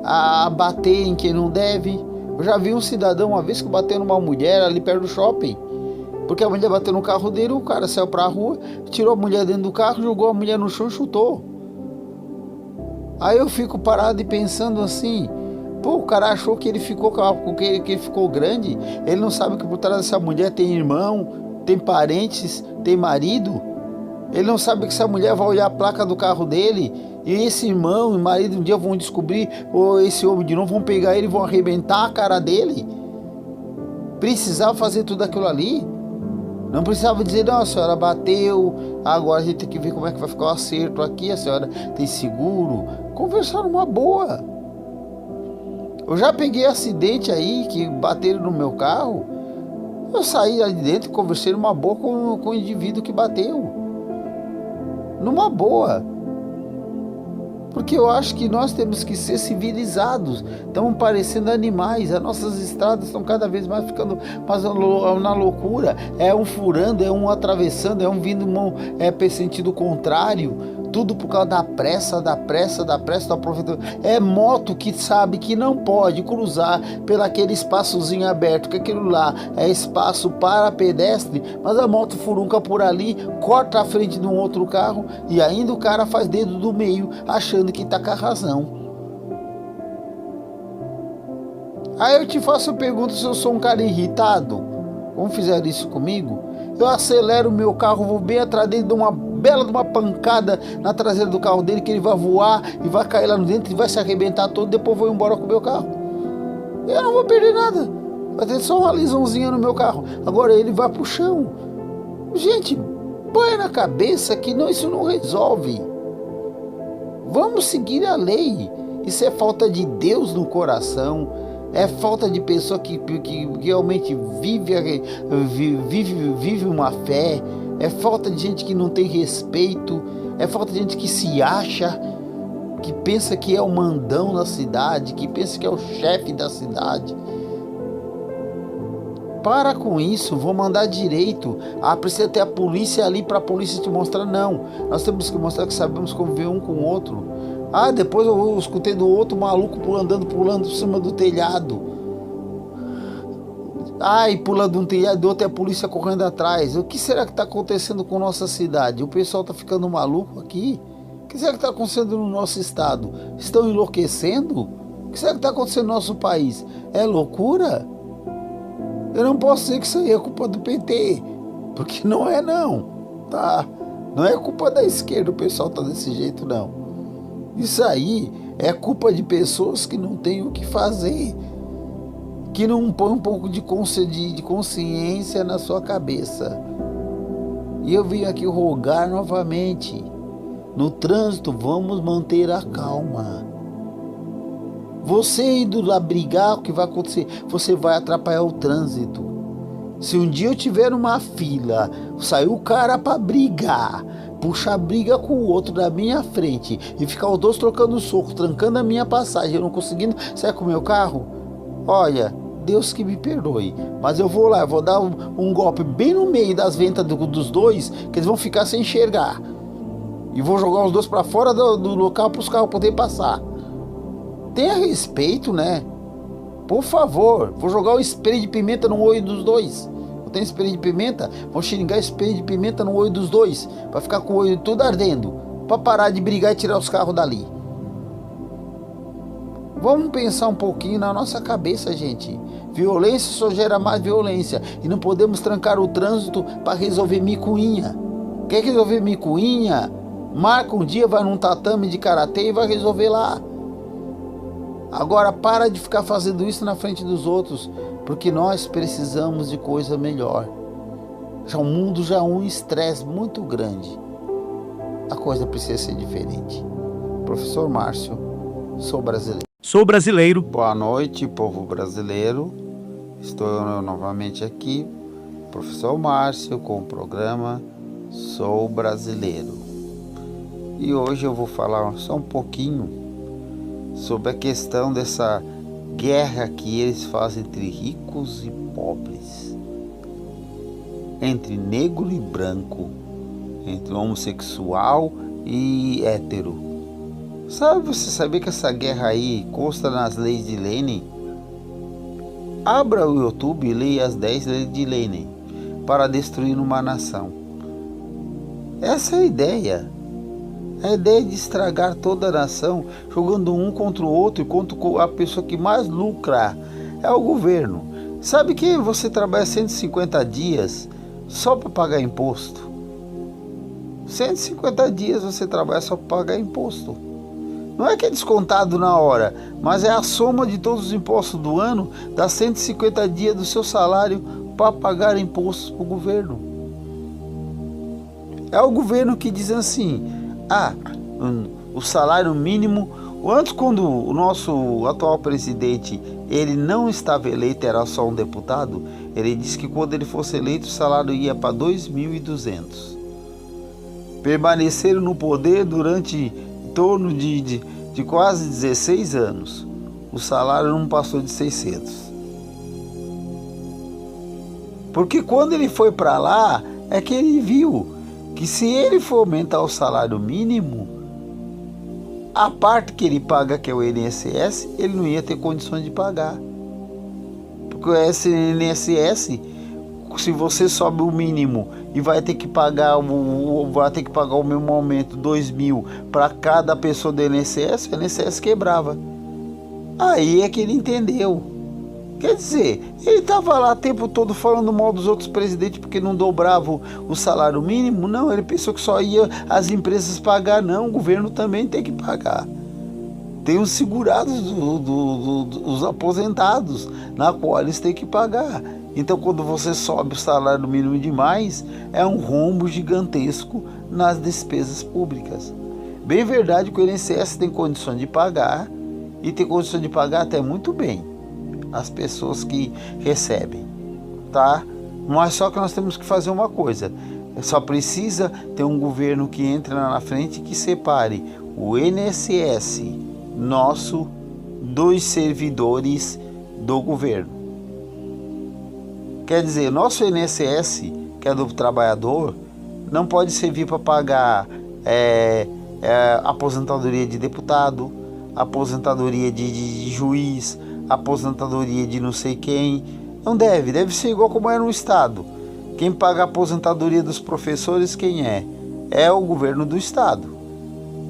Speaker 1: a bater em quem não deve, Eu já vi um cidadão uma vez que bateu numa mulher ali perto do shopping. Porque a mulher bateu no carro dele, o cara saiu pra rua, tirou a mulher dentro do carro, jogou a mulher no chão e chutou. Aí eu fico parado e pensando assim, pô, o cara achou que ele ficou que ele ficou grande, ele não sabe que por trás dessa mulher tem irmão, tem parentes, tem marido. Ele não sabe que essa mulher vai olhar a placa do carro dele e esse irmão e marido um dia vão descobrir, ou esse homem de novo vão pegar ele e vão arrebentar a cara dele. Precisava fazer tudo aquilo ali? Não precisava dizer, não, a senhora bateu, agora a gente tem que ver como é que vai ficar o acerto aqui, a senhora tem seguro. Conversar numa boa. Eu já peguei acidente aí, que bateram no meu carro. Eu saí ali dentro e conversei numa boa com o indivíduo que bateu. Numa boa. Porque eu acho que nós temos que ser civilizados. Estamos parecendo animais. As nossas estradas estão cada vez mais ficando na loucura. É um furando, é um atravessando, é um vindo sentido contrário. Tudo por causa da pressa do aproveitamento. É moto que sabe que não pode cruzar pelaquele espaçozinho aberto, que aquilo lá é espaço para pedestre, mas a moto furunca por ali, corta a frente de um outro carro e ainda o cara faz dedo do meio, achando que tá com a razão. Aí eu te faço a pergunta se eu sou um cara irritado. Como fizeram isso comigo? Eu acelero o meu carro, vou bem atrás dele, dou uma bela de uma pancada na traseira do carro dele, que ele vai voar e vai cair lá no dentro e vai se arrebentar todo, depois vou embora com o meu carro. Eu não vou perder nada, vai ter só uma lisãozinha no meu carro. Agora ele vai pro chão. Gente, põe na cabeça que não, isso não resolve. Vamos seguir a lei. Isso é falta de Deus no coração. É falta de pessoa que realmente vive uma fé. É falta de gente que não tem respeito. É falta de gente que se acha, que pensa que é o mandão da cidade, que pensa que é o chefe da cidade. Para com isso, vou mandar direito. Precisa ter a polícia ali para a polícia te mostrar. Não, nós temos que mostrar que sabemos conviver um com o outro. Depois eu escutei do outro maluco pulando por cima do telhado. E pula de um telhado do outro e a polícia correndo atrás. O que será que está acontecendo com nossa cidade? O pessoal está ficando maluco aqui? O que será que está acontecendo no nosso estado? Estão enlouquecendo? O que será que está acontecendo no nosso país? É loucura? Eu não posso dizer que isso aí é culpa do PT, porque não é não, tá? Não é culpa da esquerda o pessoal tá desse jeito não. Isso aí é culpa de pessoas que não têm o que fazer, que não põem um pouco de consciência na sua cabeça. E eu vim aqui rogar novamente, no trânsito vamos manter a calma. Você indo lá brigar, o que vai acontecer? Você vai atrapalhar o trânsito. Se um dia eu tiver uma fila, sair o cara para brigar, puxar briga com o outro da minha frente e ficar os dois trocando soco, trancando a minha passagem, eu não conseguindo sair com o meu carro, olha, Deus que me perdoe, mas eu vou lá, eu vou dar um golpe bem no meio das ventas dos dois, que eles vão ficar sem enxergar, e vou jogar os dois para fora do local para os carros poderem passar. Tenha respeito, né? Por favor, vou jogar o spray de pimenta no olho dos dois. Eu tenho spray de pimenta, vou xingar spray de pimenta no olho dos dois, para ficar com o olho tudo ardendo, para parar de brigar e tirar os carros dali. Vamos pensar um pouquinho na nossa cabeça, gente. Violência só gera mais violência e não podemos trancar o trânsito para resolver micuinha. Quer resolver micuinha? Marca um dia, vai num tatame de karatê e vai resolver lá. Agora para de ficar fazendo isso na frente dos outros, porque nós precisamos de coisa melhor. O mundo já é um estresse muito grande. A coisa precisa ser diferente. Professor Márcio, sou brasileiro.
Speaker 4: Sou brasileiro.
Speaker 2: Boa noite, povo brasileiro. Estou eu novamente aqui, professor Márcio, com o programa Sou Brasileiro. E hoje eu vou falar só um pouquinho sobre a questão dessa guerra que eles fazem entre ricos e pobres, entre negro e branco, entre homossexual e hétero. Você sabia que essa guerra aí consta nas leis de Lenin? Abra o YouTube e leia as 10 leis de Lenin para destruir uma nação. Essa é a ideia. A ideia de estragar toda a nação, jogando um contra o outro e contra a pessoa que mais lucra é o governo. Sabe que você trabalha 150 dias só para pagar imposto? 150 dias você trabalha só para pagar imposto. Não é que é descontado na hora, mas é a soma de todos os impostos do ano, dá 150 dias do seu salário para pagar impostos para o governo. É o governo que diz assim, o salário mínimo, antes quando o nosso atual presidente, ele não estava eleito, era só um deputado, ele disse que quando ele fosse eleito o salário ia para 2.200. Permaneceram no poder durante em torno de quase 16 anos. O salário não passou de 600. Porque quando ele foi para lá, é que ele viu que se ele for aumentar o salário mínimo, a parte que ele paga, que é o INSS, ele não ia ter condições de pagar. Porque o INSS, se você sobe o mínimo e vai ter que pagar o mesmo aumento, 2.000 para cada pessoa do INSS, o INSS quebrava. Aí é que ele entendeu. Quer dizer, ele estava lá o tempo todo falando mal dos outros presidentes porque não dobrava o salário mínimo. Não, ele pensou que só ia as empresas pagar. Não, o governo também tem que pagar. Tem os segurados os aposentados, na qual eles têm que pagar. Então, quando você sobe o salário mínimo demais, é um rombo gigantesco nas despesas públicas. Bem verdade que o INSS tem condições de pagar, e tem condições de pagar até muito bem as pessoas que recebem, tá? Mas só que nós temos que fazer uma coisa, só precisa ter um governo que entre lá na frente e que separe o INSS nosso dos servidores do governo. Quer dizer, nosso INSS, que é do trabalhador, não pode servir para pagar aposentadoria de deputado, aposentadoria de juiz, aposentadoria de não sei quem. Não deve ser igual como é no estado. Quem paga a aposentadoria dos professores, quem é? É o governo do estado.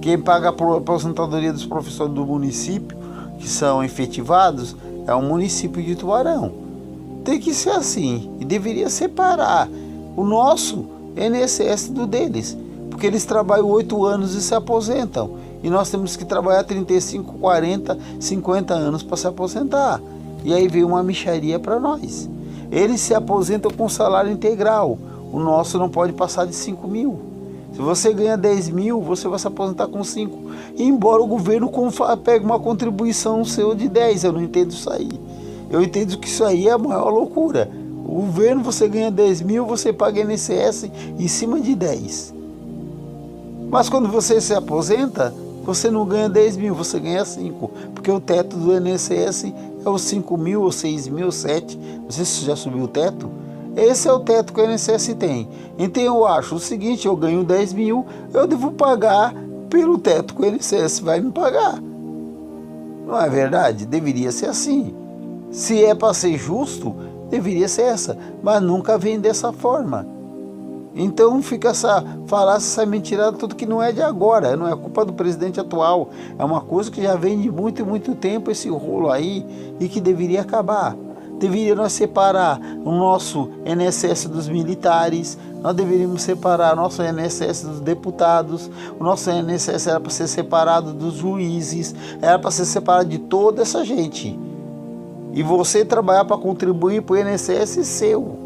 Speaker 2: Quem paga a aposentadoria dos professores do município, que são efetivados, é o município de Tubarão. Tem que ser assim, e deveria separar o nosso INSS do deles, porque eles trabalham 8 anos e se aposentam, e nós temos que trabalhar 35, 40, 50 anos para se aposentar. E aí veio uma mixaria para nós. Eles se aposentam com salário integral, o nosso não pode passar de 5.000. Se você ganha 10.000, você vai se aposentar com 5. E embora o governo pegue uma contribuição seu de 10, eu não entendo isso aí. Eu entendo que isso aí é a maior loucura. O governo, você ganha 10.000, você paga INSS em cima de 10. Mas quando você se aposenta, você não ganha 10.000, você ganha 5. Porque o teto do INSS é os 5.000, ou 6.000, 7. Não sei se já subiu o teto. Esse é o teto que o INSS tem. Então eu acho o seguinte, eu ganho 10.000, eu devo pagar pelo teto que o INSS vai me pagar. Não é verdade? Deveria ser assim. Se é para ser justo, deveria ser essa, mas nunca vem dessa forma. Então fica essa falácia, essa mentirada, tudo que não é de agora, não é culpa do presidente atual, é uma coisa que já vem de muito e muito tempo, esse rolo aí, e que deveria acabar. Deveríamos separar o nosso INSS dos militares, nós deveríamos separar o nosso INSS dos deputados, o nosso INSS era para ser separado dos juízes, era para ser separado de toda essa gente. E você trabalhar para contribuir para o INSS seu.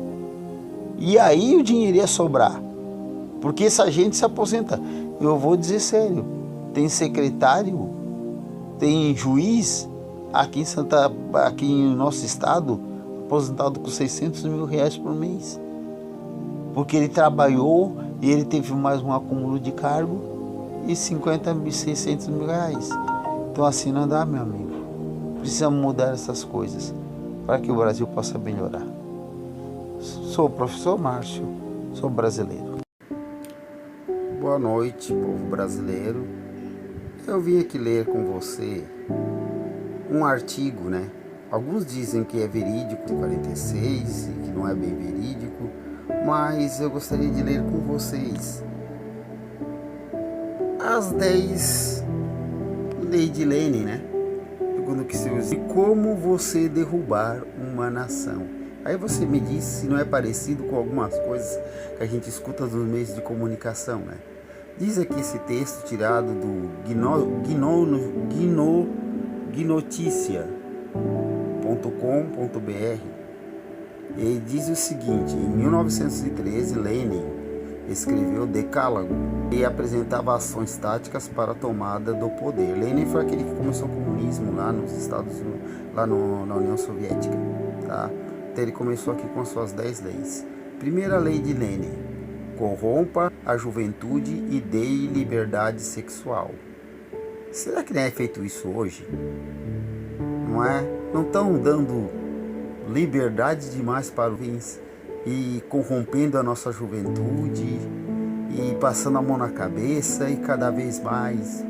Speaker 2: E aí o dinheiro ia sobrar. Porque essa gente se aposenta. Eu vou dizer sério. Tem secretário, tem juiz aqui em nosso estado, aposentado com 600 mil reais por mês. Porque ele trabalhou e ele teve mais um acúmulo de cargo e 600 mil reais. Então assim não dá, meu amigo. Precisamos mudar essas coisas para que o Brasil possa melhorar. Sou o professor Márcio, sou brasileiro.
Speaker 1: Boa noite, povo brasileiro. Eu vim aqui ler com você um artigo,
Speaker 2: Alguns dizem que é verídico em 46 e que não é bem verídico, mas eu gostaria de ler com vocês as 10 leis de Lenin, né? Segundo que se usa, como você derrubar uma nação. Aí você me diz se não é parecido com algumas coisas que a gente escuta nos meios de comunicação, né? Diz aqui esse texto tirado do Gnoticia.com.br. Ele diz o seguinte: em 1913, Lenin escreveu Decálogo e apresentava ações táticas para a tomada do poder. Lenin foi aquele que começou o comunismo lá nos Estados Unidos, lá na União Soviética, tá? Então ele começou aqui com as suas 10 leis. Primeira lei de Lenin: corrompa a juventude e dê liberdade sexual. Será que não é feito isso hoje? Não é? Não estão dando liberdade demais para os jovens e corrompendo a nossa juventude e passando a mão na cabeça e cada vez mais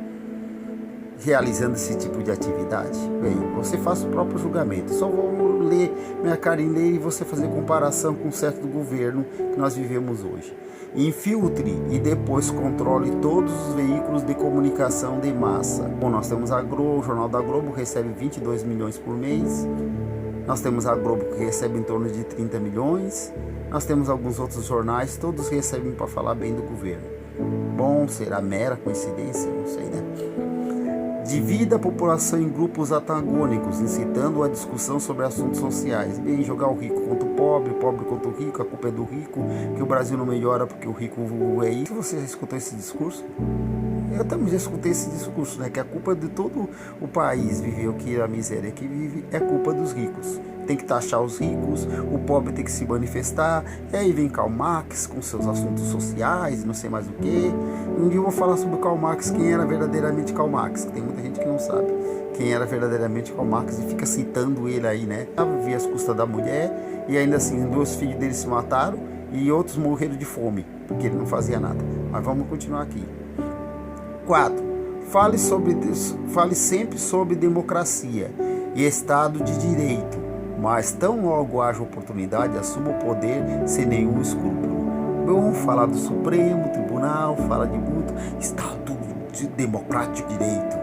Speaker 2: realizando esse tipo de atividade? Bem, você faz o próprio julgamento. Só vou ler minha cara em ler e você fazer comparação com o certo do governo que nós vivemos hoje. Infiltre e depois controle todos os veículos de comunicação de massa. Bom, nós temos a Globo, o Jornal da Globo recebe 22 milhões por mês. Nós temos a Globo que recebe em torno de 30 milhões. Nós temos alguns outros jornais, todos recebem para falar bem do governo. Bom, será mera coincidência? Não sei, né? Divida a população em grupos antagônicos, incitando a discussão sobre assuntos sociais. Bem, jogar o rico contra o pobre contra o rico, a culpa é do rico, que o Brasil não melhora porque o rico é isso. Você já escutou esse discurso? Eu também já escutei esse discurso, né? Que a culpa de todo o país viver o que a miséria que vive é culpa dos ricos. Tem que taxar os ricos, o pobre tem que se manifestar. E aí vem Karl Marx com seus assuntos sociais, não sei mais o que. Um dia eu vou falar sobre Karl Marx, quem era verdadeiramente Karl Marx, que tem muita gente que não sabe quem era verdadeiramente Karl Marx e fica citando ele aí, né? Vivia às custas da mulher e ainda assim 2 filhos dele se mataram e outros morreram de fome, porque ele não fazia nada. Mas vamos continuar aqui. 4. Fale sempre sobre democracia e Estado de Direito, mas tão logo haja oportunidade, assuma o poder sem nenhum escrúpulo. Vamos falar do Supremo Tribunal, fala de muito Estado de Democrático de Direito.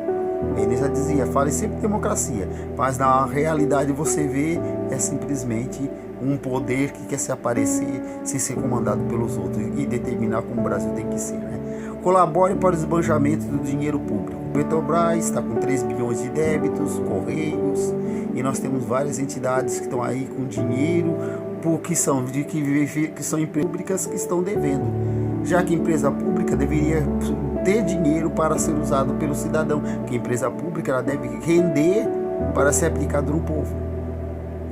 Speaker 2: Ele já dizia, fale sempre democracia, mas na realidade você vê é simplesmente um poder que quer se aparecer sem ser comandado pelos outros e determinar como o Brasil tem que ser, né? Colabore para o esbanjamento do dinheiro público. Petrobras está com 3 bilhões de débitos, Correios, e nós temos várias entidades que estão aí com dinheiro, que são empresas públicas que estão devendo, já que a empresa pública deveria ter dinheiro para ser usado pelo cidadão, que a empresa pública ela deve render para ser aplicado no povo.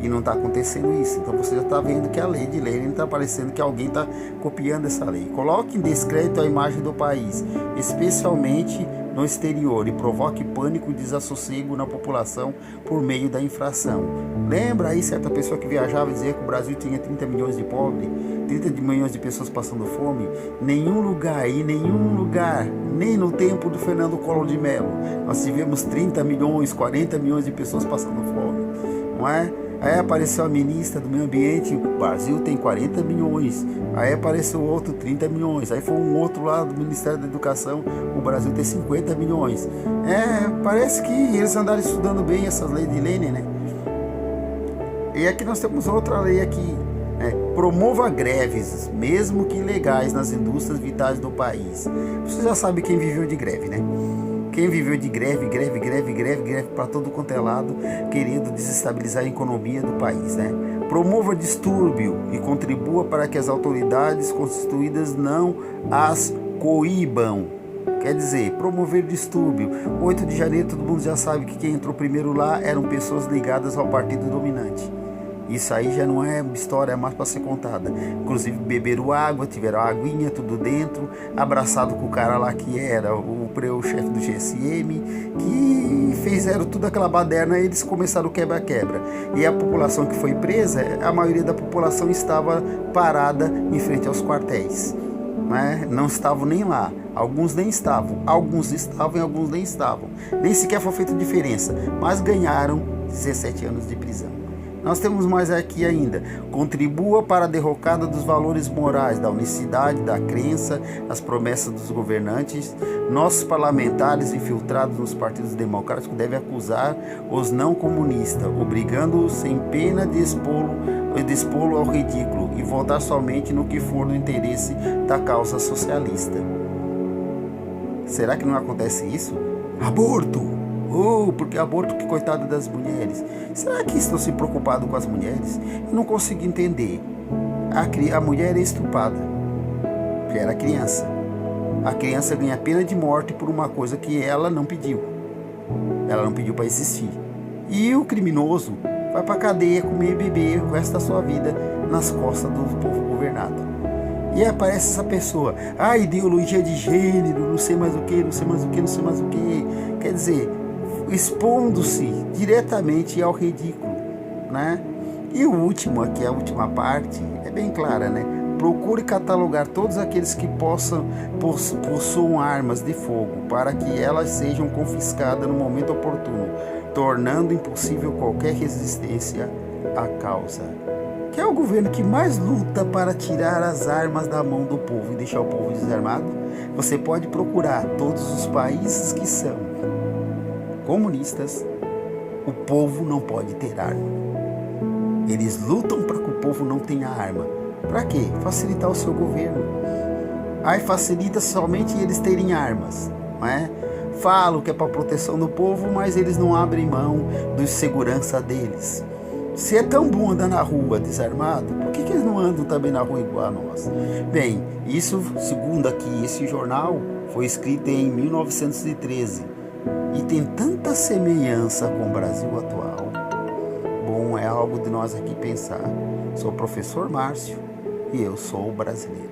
Speaker 2: E não está acontecendo isso. Então você já está vendo que a lei de Lenin está parecendo que alguém está copiando essa lei. Coloque em descrédito a imagem do país, especialmente no exterior, e provoque pânico e desassossego na população por meio da infração. Lembra aí certa pessoa que viajava e dizia que o Brasil tinha 30 milhões de pobres, 30 milhões de pessoas passando fome? Nenhum lugar, nem no tempo do Fernando Collor de Mello, nós tivemos 30 milhões, 40 milhões de pessoas passando fome, não é? Aí apareceu a ministra do meio ambiente, o Brasil tem 40 milhões. Aí apareceu outro, 30 milhões. Aí foi um outro lá do Ministério da Educação, o Brasil tem 50 milhões. Parece que eles andaram estudando bem essas leis de Lenin, né? E aqui nós temos outra lei aqui, né? Promova greves, mesmo que ilegais, nas indústrias vitais do país. Você já sabe quem viveu de greve, né? Quem viveu de greve para todo quanto é lado, querendo desestabilizar a economia do país, né? Promova distúrbio e contribua para que as autoridades constituídas não as coíbam. Quer dizer, promover distúrbio. 8 de janeiro, todo mundo já sabe que quem entrou primeiro lá eram pessoas ligadas ao partido dominante. Isso aí já não é história, é mais para ser contada. Inclusive beberam água, tiveram aguinha, tudo dentro, abraçado com o cara lá que era o chefe do GSM, que fizeram tudo aquela baderna e eles começaram o quebra-quebra. E a população que foi presa, a maioria da população estava parada em frente aos quartéis, né? Não estavam nem lá. Alguns nem estavam, alguns estavam e alguns nem estavam. Nem sequer foi feita diferença, mas ganharam 17 anos de prisão. Nós temos mais aqui ainda. Contribua para a derrocada dos valores morais, da unicidade, da crença, as promessas dos governantes. Nossos parlamentares infiltrados nos partidos democráticos devem acusar os não comunistas, obrigando-os sem pena de expô-lo ao ridículo e votar somente no que for do interesse da causa socialista. Será que não acontece isso? Aborto! Porque aborto, que coitado das mulheres. Será que estão se preocupados com as mulheres? Eu não consigo entender. A mulher é estuprada, que era criança. A criança ganha pena de morte por uma coisa que ela não pediu. Ela não pediu para existir. E o criminoso vai para a cadeia comer e beber o resto da sua vida nas costas do povo governado. E aparece essa pessoa, ideologia de gênero, não sei mais o que, não sei mais o que, não sei mais o que. Quer dizer, expondo-se diretamente ao ridículo, né? E o último aqui, a última parte, é bem clara, né? Procure catalogar todos aqueles que possuam armas de fogo, para que elas sejam confiscadas no momento oportuno, tornando impossível qualquer resistência à causa. Que é o governo que mais luta para tirar as armas da mão do povo e deixar o povo desarmado? Você pode procurar todos os países que são comunistas, o povo não pode ter arma. Eles lutam para que o povo não tenha arma. Para quê? Facilitar o seu governo. Aí facilita somente eles terem armas, não é? Falam que é para proteção do povo, mas eles não abrem mão de segurança deles. Se é tão bom andar na rua desarmado, por que eles não andam também na rua igual a nós? Bem, isso, segundo aqui esse jornal, foi escrito em 1913. E tem tanta semelhança com o Brasil atual. Bom, é algo de nós aqui pensar. Sou o professor Márcio e eu sou o brasileiro.